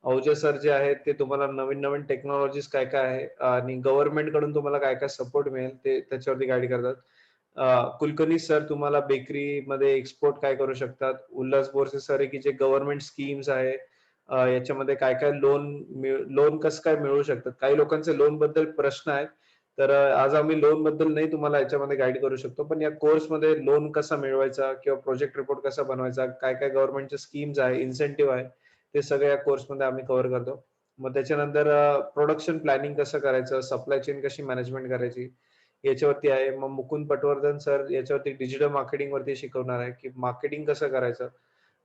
अवजे सर जे आहेत ते तुम्हाला नवीन नवीन टेक्नॉलॉजीज काय काय आहे आणि गव्हर्नमेंट कडून तुम्हाला काय काय सपोर्ट मिळेल ते त्याच्यावरती गाईड करतात. कुलकर्णी सर तुम्हाला बेकरीमध्ये एक्सपोर्ट काय करू शकतात. उल्हास बोरसे सर आहे की जे गव्हर्नमेंट स्कीम्स आहे याच्यामध्ये काय काय लोन कसं काय मिळू शकतात. काही लोकांचे लोन बद्दल प्रश्न आहेत. तर आज आम्ही लोन बद्दल नाही तुम्हाला याच्यामध्ये गाईड करू शकतो, पण या कोर्समध्ये लोन कसा मिळवायचा किंवा प्रोजेक्ट रिपोर्ट कसा बनवायचा, काय काय गव्हर्नमेंटचे स्कीम्स आहे, इन्सेंटिव्ह आहे, ते सगळं या कोर्समध्ये आम्ही कव्हर करतो. मग त्याच्यानंतर प्रोडक्शन प्लॅनिंग कसं करायचं, सप्लाय चेन कशी मॅनेजमेंट करायची याच्यावरती आहे. मग मुकुंद पटवर्धन सर याच्यावरती डिजिटल मार्केटिंग वरती शिकवणार आहे की मार्केटिंग कसं करायचं.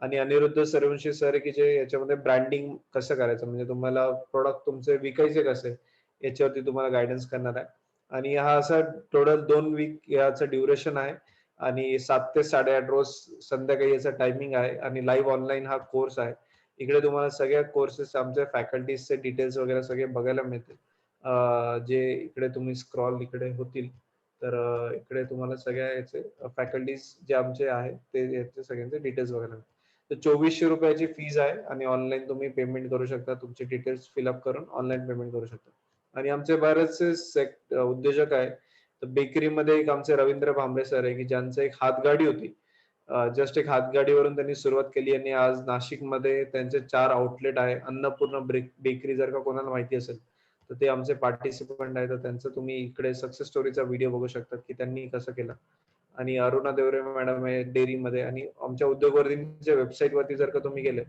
आणि अनिरुद्ध सूर्यवंशी सर आहे की जे याच्यामध्ये ब्रँडिंग कसं करायचं, म्हणजे तुम्हाला प्रोडक्ट तुमचे विकायचे कसे याच्यावरती तुम्हाला गायडन्स करणार आहे. आणि हा असा टोटल 2 वीक याचं ड्युरेशन आहे आणि 7 ते 8:30 रोज संध्याकाळी याचा टायमिंग आहे आणि लाईव्ह ऑनलाईन हा कोर्स आहे. इकडे तुम्हाला सगळ्या कोर्सेस आमच्या फॅकल्टीजचे डिटेल्स वगैरे सगळे बघायला मिळतील. जे इकडे तुम्ही स्क्रॉल इकडे होतील तर इकडे तुम्हाला सगळ्या याचे फॅकल्टीज जे आमचे आहेत ते याचे सगळ्यांचे डिटेल्स बघायला मिळतील. तर 2400 रुपयाची फीज आहे आणि ऑनलाईन तुम्ही पेमेंट करू शकता. तुमचे डिटेल्स फिलअप करून ऑनलाईन पेमेंट करू शकता. आणि आमचे बरेचसे उद्योजक आहे. तर बेकरीमध्ये एक आमचे रवींद्र भांबरे सर आहे की ज्यांचं एक हातगाडी होती. जस्ट एक हातगाडीवरून त्यांनी सुरुवात केली आणि आज नाशिकमध्ये त्यांचे 4 आउटलेट आहे. अन्नपूर्णा बेकरी जर का कोणाला माहिती असेल तर ते आमचे पार्टिसिपंट आहे. तर त्यांचं तुम्ही इकडे सक्सेस स्टोरीचा व्हिडिओ बघू शकता की त्यांनी कसं केलं. आणि अरुणा देवरे मॅडम आहे डेअरीमध्ये. आणि आमच्या उद्योगवर्धींच्या वेबसाईट वरती जर का तुम्ही गेले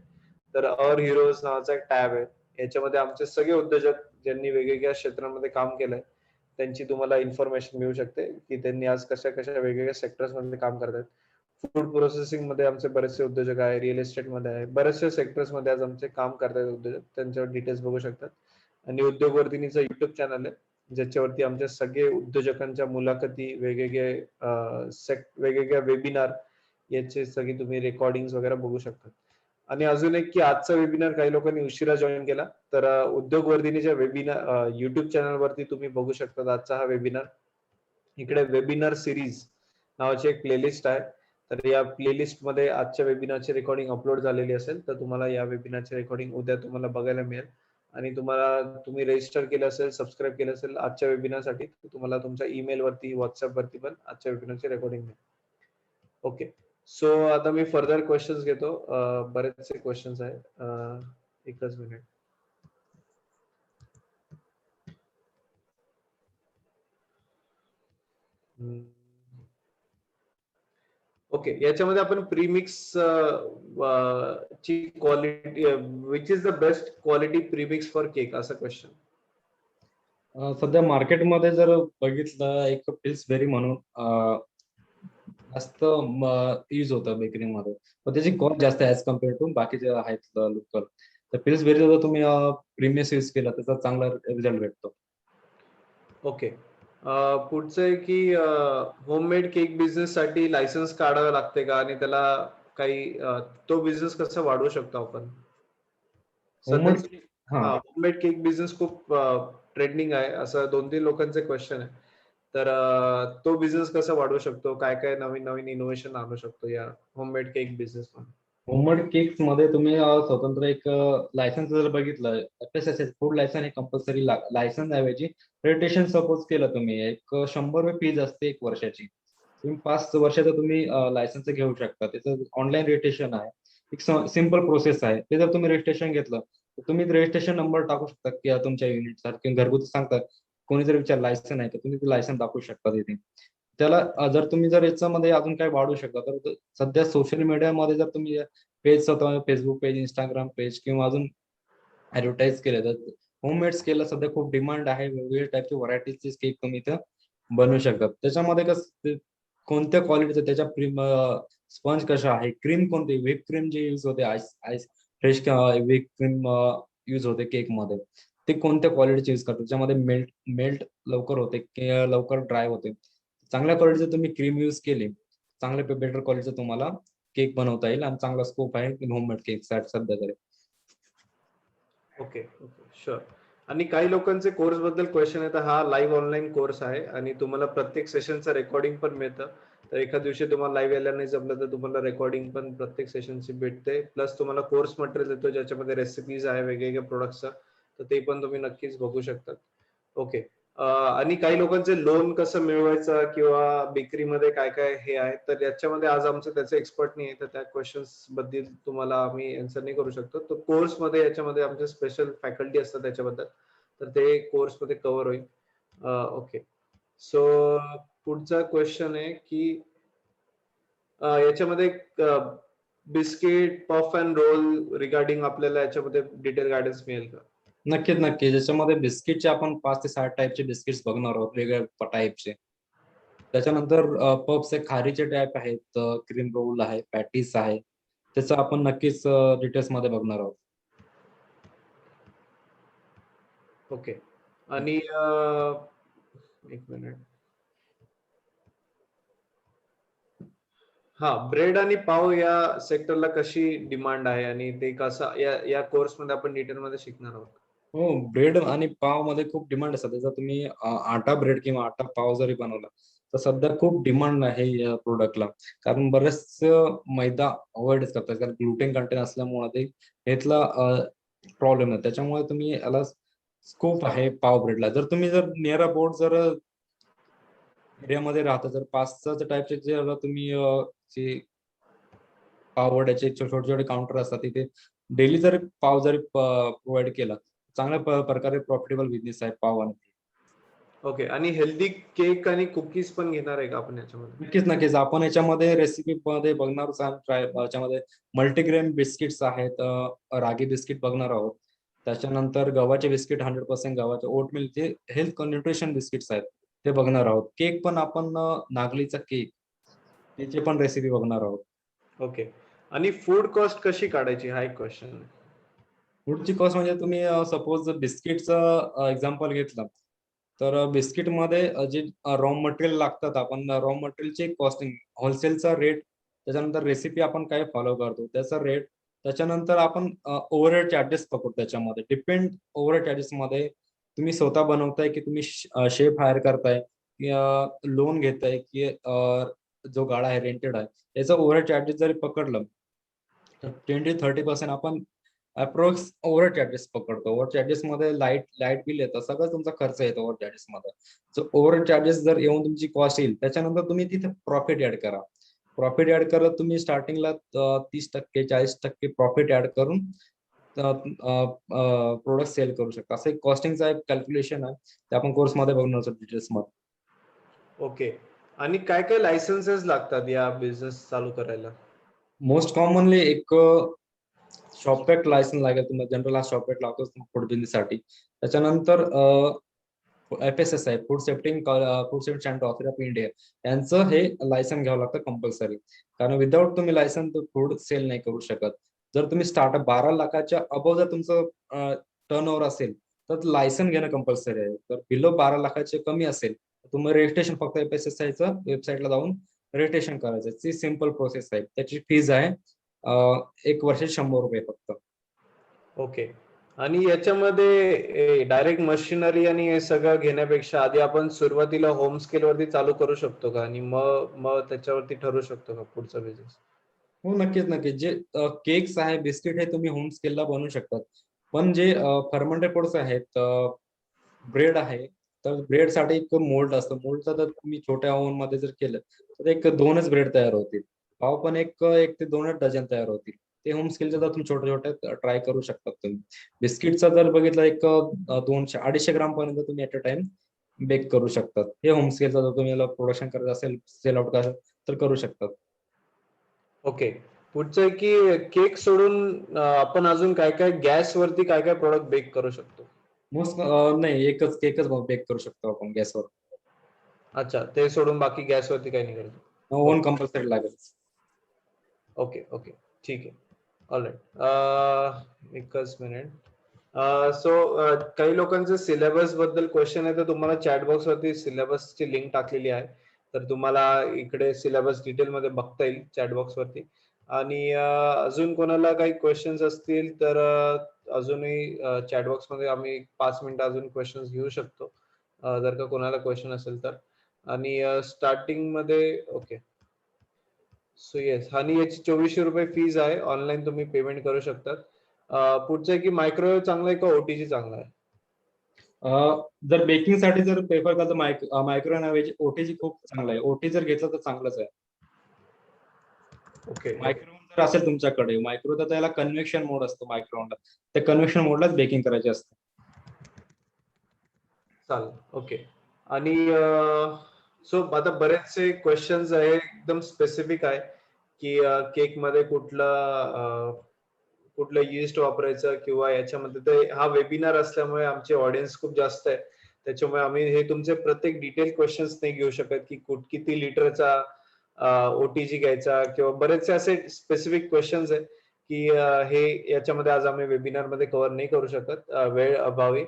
तर अवर हिरोज नावाचा एक टॅब आहे. याच्यामध्ये आमचे सगळे उद्योजक ज्यांनी वेगवेगळ्या क्षेत्रांमध्ये काम केलंय त्यांची तुम्हाला इन्फॉर्मेशन मिळू शकते की त्यांनी आज कशा कशा वेगवेगळ्या सेक्टर्स मध्ये काम करतात. फूड प्रोसेसिंग मध्ये आमचे बरेचसे उद्योजक आहे, रिअल एस्टेट मध्ये आहे, बरेचशा सेक्टर्स मध्ये आज आमचे काम करतात उद्योजक. त्यांच्यावर डिटेल्स बघू शकतात. आणि उद्योगवर्धिनीचा युट्यूब चॅनल आहे ज्याच्यावरती आमच्या सगळे उद्योजकांच्या मुलाखती, वेगवेगळ्या वेबिनार याचे सगळी तुम्ही रेकॉर्डिंग वगैरे बघू शकता. आणि अजून एक की आजचा वेबिनार काही लोकांनी उशिरा जॉईन केला तर उद्योगवर्धिनीच्या वेबिनार युट्यूब चॅनल वरती तुम्ही बघू शकता आजचा हा वेबिनार. इकडे वेबिनार सिरीज नावाची एक प्लेलिस्ट आहे. तर या प्लेलिस्ट मध्ये आजच्या वेबिनारची रेकॉर्डिंग अपलोड झालेली असेल तर तुम्हाला या वेबिनारची रेकॉर्डिंग उद्या तुम्हाला बघायला मिळेल. आणि तुम्ही रजिस्टर केलं असेल, सबस्क्राईब केलं असेल आजच्या वेबिनारसाठी, तुम्हाला तुमच्या ईमेल वरती, व्हॉट्सअप वरती पण आजच्या वेबिनारची रेकॉर्डिंग मिळेल. ओके. सो आता मी फर्दर क्वेश्चन्स घेतो. बरेचसे क्वेश्चन्स आहे. एकच मिनिट. ओके. याच्यामध्ये आपण प्रीमिक्स ची quality, which is the best quality premix for cake, असा क्वेश्चन. सध्या मार्केटमध्ये जर बघितलं एक पिल्सबेरी म्हणून जास्त यूज होतं बेकरीमध्ये, पण त्याची कॉस्ट जास्त आहे ऍज कम्पेअर टू बाकीचे आहेत लोकल. तर पिल्सबेरी जर तुम्ही प्रीमियस यूज केला त्याचा चांगला रिझल्ट भेटतो. ओके. पुढचं आहे की होममेड केक बिझनेस साठी लायसन्स काढावं लागते का, आणि त्याला काही तो बिझनेस कसा वाढवू शकतो आपण? होममेड हा होममेड केक बिझनेस खूप ट्रेंडिंग आहे, असं 2-3 लोकांचे क्वेश्चन आहे. तर तो बिझनेस कसा वाढवू शकतो? काय काय नवीन नवीन इनोव्हेशन आणू शकतो या होममेड केक बिझनेस मध्ये? होममेड केक्स मध्ये तुम्ही स्वतंत्र एक लायसन्स जर बघितलं, FSSAI फूड लायसन्स हे कंपल्सरी लायसन्स ऐवजी रेजिस्ट्रेशन सपोज केलं तुम्ही, एक 100 रुपये फीज असते 1 वर्षाची. तुम्ही 5 वर्षाचं तुम्ही लायसन्स घेऊ शकता. त्याचं ऑनलाईन रजिस्ट्रेशन आहे. एक सिंपल प्रोसेस आहे. ते जर तुम्ही रजिस्ट्रेशन घेतलं तर तुम्ही रजिस्ट्रेशन नंबर टाकू शकता की तुमच्या युनिटचा किंवा घरगुती सांगतात. कोणी जर विचार लायसन आहे तर तुम्ही ते लायसन दाखवू शकता तिथे. त्याला जर तुम्ही जर याच्यामध्ये अजून काही वाढवू शकता तर सध्या सोशल मीडियामध्ये जर तुम्ही पेज स्वतः फेसबुक पेज, इंस्टाग्राम पेज किंवा अजून ऍडव्हर्टाईज केलं तर होममेड केकला सध्या खूप डिमांड आहे. वेगवेगळ्या टाईपचे व्हरायटीचे केक तुम्ही इथं बनवू शकता. त्याच्यामध्ये कसं कोणत्या क्वालिटीचं त्याच्या स्पंज कशा आहे, क्रीम कोणती, व्हिप क्रीम जे यूज होते, ice ice fresh whip cream use होते केकमध्ये, ते कोणत्या क्वालिटीचे यूज करतात, त्याच्यामध्ये मेल्ट मेल्ट लवकर होते की लवकर ड्राय होते. चांगल्या क्वालिटीचं तुम्ही क्रीम यूज केली, चांगल्या बेटर क्वालिटीचं तुम्हाला केक बनवता येईल आणि चांगला स्कोप आहे होममेड केक सध्या तरी. Okay okay sure. आणि काही लोकांचे कोर्स बद्दल क्वेश्चन आहे, तर हा लाईव्ह ऑनलाईन कोर्स आहे आणि तुम्हाला प्रत्येक सेशनचं रेकॉर्डिंग पण मिळतं. तर एखाद्या दिवशी तुम्हाला लाईव्ह यायला नाही जमलं तर तुम्हाला रेकॉर्डिंग पण प्रत्येक सेशनची भेटते. प्लस तुम्हाला कोर्स मटेरियल देतो ज्याच्यामध्ये रेसिपीज आहे वेगवेगळ्या प्रोडक्टचं, तर ते पण तुम्ही नक्कीच बघू शकता. ओके. आणि काही लोकांचे लोन कसं मिळवायचं किंवा बेकरीमध्ये काय काय हे आहे, तर याच्यामध्ये आज आमचं त्याचं एक्सपर्ट नाही आहे, तर त्या क्वेश्चन्स बद्दल तुम्हाला आम्ही आन्सर नाही करू शकतो. तर कोर्समध्ये याच्यामध्ये आमचे स्पेशल फॅकल्टी असतात त्याच्याबद्दल, तर ते कोर्समध्ये कव्हर होईल. ओके. सो पुढचा क्वेश्चन आहे की याच्यामध्ये biscuit, puff and roll regarding आपल्याला याच्यामध्ये डिटेल गायडन्स मिळेल का? नक्कीच नक्की. ज्याच्यामध्ये बिस्किटचे आपण 5 ते 7 टाईपचे बिस्किट्स बघणार आहोत, वेगवेगळ्या टाईपचे. त्याच्यानंतर पफ्स खारीचे टाईप आहेत, क्रीम रोल आहे, पॅटीस आहे. त्याचं आपण नक्कीच डिटेल्स मध्ये बघणार आहोत. ओके. आणि एक मिनिट. हा, ब्रेड आणि पाव या सेक्टरला कशी डिमांड आहे आणि ते कसं या कोर्समध्ये आपण डिटेलमध्ये शिकणार आहोत. हो, ब्रेड आणि पाव मध्ये खूप डिमांड असतात. जर तुम्ही आटा ब्रेड किंवा आटा पाव जरी बनवला तर सध्या खूप डिमांड आहे या प्रोडक्टला. कारण बरेच मैदा अवॉइड करतात, कारण ग्लुटेन कंटेंट असल्यामुळे ते हेतला प्रॉब्लेम आहे. त्याच्यामुळे तुम्ही याला स्कोप आहे पाव ब्रेडला. जर तुम्ही जर नियर अबाउट जर एरियामध्ये राहता, जर 5-6 टाईपचे जर तुम्ही जे पाव वड्याचे छोटे छोटे काउंटर असतात, तिथे डेली जर पाव जरी प्रोव्हाइड केला, चांगल्या प्रकारे प्रॉफिटेबल बिझनेस आहे पाव आणि ओके. आणि हेल्दी केक आणि कुकीज पण घेणार आहे का आपण याच्यामध्ये? नक्कीच नक्कीच. आपण याच्यामध्ये रेसिपी मध्ये बघणारच आहोत. याच्यामध्ये मल्टीग्रेन बिस्किट्स आहेत, रागी बिस्किट बघणार आहोत. त्याच्यानंतर गव्हाचे बिस्किट 100% गव्हाचे ओटमील जे हेल्थ न्यूट्रिशन बिस्किट्स आहेत ते बघणार आहोत. केक पण आपण नागलीचा केक त्याची पण रेसिपी बघणार आहोत. ओके. आणि फूड कॉस्ट कशी काढायची हा एक क्वेश्चन आहे. फूडची कॉस्ट म्हणजे तुम्ही सपोज बिस्किटचं एक्झाम्पल घेतलं तर बिस्किटमध्ये जे रॉ मटेरियल लागतात, आपण रॉ मटेरियलची कॉस्टिंग, होलसेलचा रेट, त्याच्यानंतर रेसिपी आपण काय फॉलो करतो त्याचा रेट, त्याच्यानंतर आपण ओव्हरहेड चार्जेस पकडतो. त्याच्यामध्ये डिपेंड ओव्हरहेड चार्जेस मध्ये तुम्ही स्वतः बनवताय की तुम्ही शेफ हायर करताय की लोन घेताय की जो गाळा आहे रेंटेड आहे, त्याचा ओव्हरहेड चार्जेस जरी पकडलं तर 20-30% आपण अप्रोक्स ओव्हर चार्जेस पकडतो. ओव्हर चार्जेस मध्ये लाईट बिल येतं, सगळं तुमचा खर्च येतो ओव्हर चार्जेस मध्ये. सो ओव्हर चार्जेस जर येऊन तुमची कॉस्ट येईल, त्याच्यानंतर तुम्ही तिथे प्रॉफिट ऍड करा. प्रॉफिट ऍड करत तुम्ही स्टार्टिंगला 30% 40% प्रॉफिट ऍड करून प्रोडक्ट सेल करू शकता. असं एक कॉस्टिंगचा एक कॅल्क्युलेशन आहे, ते आपण कोर्समध्ये बघणार आहोत डिटेल्स मध्ये. ओके. आणि काय काय लायसन्सेस लागतात या बिझनेस चालू करायला? मोस्ट कॉमनली एक शॉपॅक्ट लायसन्स लागेल तुम्हाला. जनरल हा शॉपॅक्ट लागतो फूड बिझनेससाठी. त्याच्यानंतर FSSAI food safety standard authority of India यांचं हे लायसन घ्यावं लागतं कंपल्सरी. कारण विदाऊट तुम्ही लायसन फूड सेल नाही करू शकत. जर तुम्ही स्टार्टअप 12 लाखाच्या अबव जर तुमचं टर्नओव्हर असेल तर लायसन घेणं कंपल्सरी आहे. तर बिलो 12 लाखाचे कमी असेल तर तुम्ही रजिस्ट्रेशन फक्त FSSAIचं वेबसाईटला जाऊन रजिस्ट्रेशन करायचं. ती सिंपल प्रोसेस आहे. त्याची फीज आहे 1 वर्षाची 100 रुपये फक्त. ओके. आणि याच्यामध्ये डायरेक्ट मशिनरी आणि हे सगळं घेण्यापेक्षा आधी आपण सुरुवातीला होम स्केल वरती चालू करू शकतो का, आणि मग मग त्याच्यावरती ठरवू शकतो का पुढचा बिझनेस? हो, नक्कीच नक्कीच. जे केक्स आहे, बिस्किट हे तुम्ही होम स्केलला बनवू शकतात. पण जे फर्मेंटेड फूड्स आहेत, ब्रेड आहे, तर ब्रेडसाठी एक मोल्ड असतं. मोल्डचं जर तुम्ही छोट्या ओव्हन मध्ये जर केलं तर एक 2च ब्रेड तयार होतील. पाव पण एक ते 2च डझन तयार होतील. ते होम स्केलच्या जर तुम्ही छोट्या छोट्या ट्राय करू शकतात तुम्ही. बिस्किटचा जर बघितलं एक 200-250 ग्राम पर्यंत तुम्ही ऍट अ टाइम बेक करू शकतात. हे होम स्केलचा जर तुम्ही प्रोडक्शन करायचं असेल, सेल आउट करायचं तर करू शकतात. ओके. पुढचं आहे की केक सोडून आपण अजून काय काय गॅस वरती काय काय प्रोडक्ट बेक करू शकतो? मोस्ट नाही, एकच केकच बेक करू शकतो आपण गॅसवर. अच्छा, ते सोडून बाकी गॅस वरती काही नाही करायचं. ओव्हन कंपल्सरी लागेल. ओके ओके, ठीक आहे. ऑलराईट, एकच मिनिट. सो काही लोकांचं सिलेबस बद्दल क्वेश्चन आहे, तर तुम्हाला चॅट बॉक्स वरती सिलेबसची लिंक टाकलेली आहे, तर तुम्हाला इकडे सिलेबस डिटेल मध्ये बघता येईल चॅट बॉक्स वरती. आणि अजून कोणाला काही क्वेश्चन्स असतील तर अजूनही चॅट बॉक्स मध्ये आम्ही 5 मिनिटं अजून क्वेश्चन्स घेऊ शकतो, जर का कोणाला क्वेश्चन असेल तर. आणि स्टार्टिंग मध्ये ओके, सो येस, आणि याची 2400 रुपये फीज आहे. ऑनलाईन तुम्ही पेमेंट करू शकतात. पुढचं आहे की मायक्रोवेव्ह चांगला आहे का ओटीजी चांगला आहे? जर बेकिंगसाठी जर प्रेफर करतो मायक्रोवेव्ह ओटीजी खूप चांगला आहे. ओटी जर घेतलं तर चांगलंच आहे. ओके. मायक्रोवेव्ह जर असेल तुमच्याकडे, मायक्रो तर त्याला कन्व्हेक्शन मोड असतो मायक्रोवेव्हला. त्या कन्व्हेक्शन मोडलाच बेकिंग करायची असते. चालेल. ओके. आणि सो आता बरेचसे क्वेश्चन्स आहे, एकदम स्पेसिफिक आहे की केक मध्ये कुठलं यीस्ट वापरायचं किंवा याच्यामध्ये. तर हा वेबिनार असल्यामुळे आमचे ऑडियन्स खूप जास्त आहे, त्याच्यामुळे आम्ही हे तुमचे प्रत्येक डिटेल क्वेश्चन्स नाही घेऊ शकत की किती लिटरचा ओटीजी घ्यायचा, किंवा बरेचसे असे स्पेसिफिक क्वेश्चन्स आहे की हे याच्यामध्ये आज आम्ही वेबिनार मध्ये कव्हर नाही करू शकत, वेळ अभावी.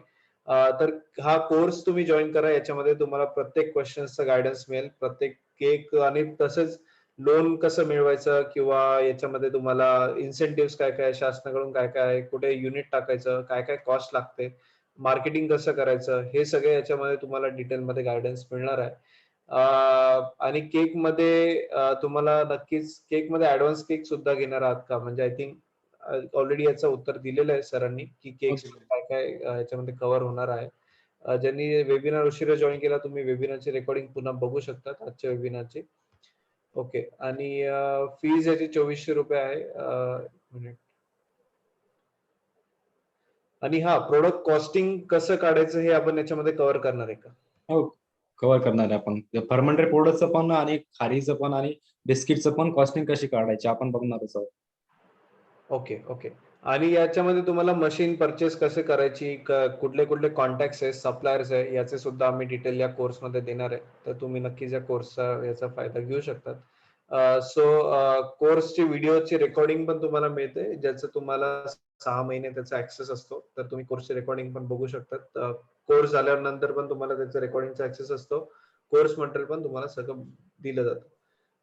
तर हा कोर्स तुम्ही जॉईन करा, याच्यामध्ये तुम्हाला प्रत्येक क्वेश्चन्सचं गायडन्स मिळेल, प्रत्येक केक, आणि तसंच लोन कसं मिळवायचं, किंवा याच्यामध्ये तुम्हाला इन्सेंटिव्ह काय काय शासनाकडून काय काय आहे, कुठे युनिट टाकायचं, काय काय कॉस्ट लागते, मार्केटिंग कसं करायचं, हे सगळे याच्यामध्ये तुम्हाला डिटेलमध्ये गायडन्स मिळणार आहे. आणि केक मध्ये तुम्हाला नक्कीच केक मध्ये ऍडव्हान्स केक सुद्धा घेणार आहात का, म्हणजे आय थिंक ऑलरेडी याचं उत्तर दिलेलं आहे सरांनी की केक्स काय काय याच्यामध्ये कव्हर होणार आहे. ज्यांनी वेबिनार उशिरा जॉईन केला, तुम्ही वेबिनारची रेकॉर्डिंग पुन्हा बघू शकतात आजच्या वेबिनारची. ओके. आणि फीज याची 2400 रुपये आहे. मिनिट. आणि हा प्रोडक्ट कॉस्टिंग कसं काढायचं हे आपण याच्यामध्ये कव्हर करणार आहे का? हो, कव्हर करणार आहे आपण. फर्मेंटेड प्रोडक्टचं पण आणि खारीचं पण आणि बिस्किटचं पण कॉस्टिंग कशी काढायची आपण बघणारच आहोत. Okay okay. आणि याच्यामध्ये तुम्हाला मशीन परचेस कसे करायची, कुठले कुठले कॉन्टॅक्ट्स आहे, सप्लायर्स आहे, याचे सुद्धा आम्ही डिटेल या कोर्समध्ये देणार आहे, तर तुम्ही नक्कीच या कोर्सचा याचा फायदा घेऊ शकतात. सो कोर्सची व्हिडिओची रेकॉर्डिंग पण तुम्हाला मिळते, ज्याचं तुम्हाला 6 महिने त्याचा ऍक्सेस असतो, तर तुम्ही कोर्सची रेकॉर्डिंग पण बघू शकतात. कोर्स झाल्यावर नंतर पण तुम्हाला त्याचा रेकॉर्डिंगचा ऍक्सेस असतो. कोर्स मटेरियल पण तुम्हाला सगळं दिलं जातं.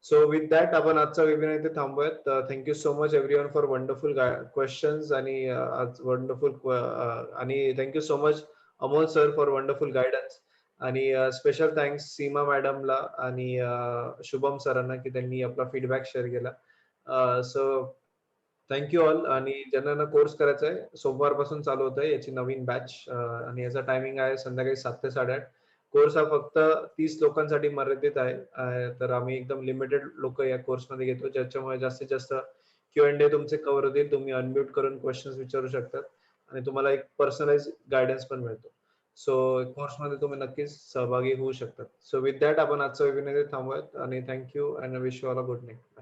सो विथ दॅट आपण आजचा वेबिनार इथे थांबूयात. Thank you so much everyone for wonderful questions, आणि आज वंडरफुल, आणि thank you so much Amol sir for wonderful guidance. आणि स्पेशल थँक्स सीमा मॅडमला आणि शुभम सरांना की त्यांनी आपला फीडबॅक शेअर केला. So thank you all. आणि ज्यांना कोर्स करायचा आहे, सोमवारपासून चालू होत आहे याची नवीन बॅच, आणि याचा टायमिंग आहे संध्याकाळी 7 ते 8:30. कोर्स हा फक्त 30 लोकांसाठी मर्यादित आहे. तर आम्ही एकदम लिमिटेड लोक या कोर्समध्ये घेतो, ज्याच्यामुळे जास्तीत जास्त Q&A तुमचे कव्हर होतील. तुम्ही अनम्यूट करून क्वेश्चन्स विचारू शकतात, आणि तुम्हाला एक पर्सनलाइज गायडन्स पण मिळतो. सो कोर्समध्ये तुम्ही नक्कीच सहभागी होऊ शकतात. सो विथ दॅट आपण आजचा वेबिनार थांबूयात, आणि thank you and wish you all a good night.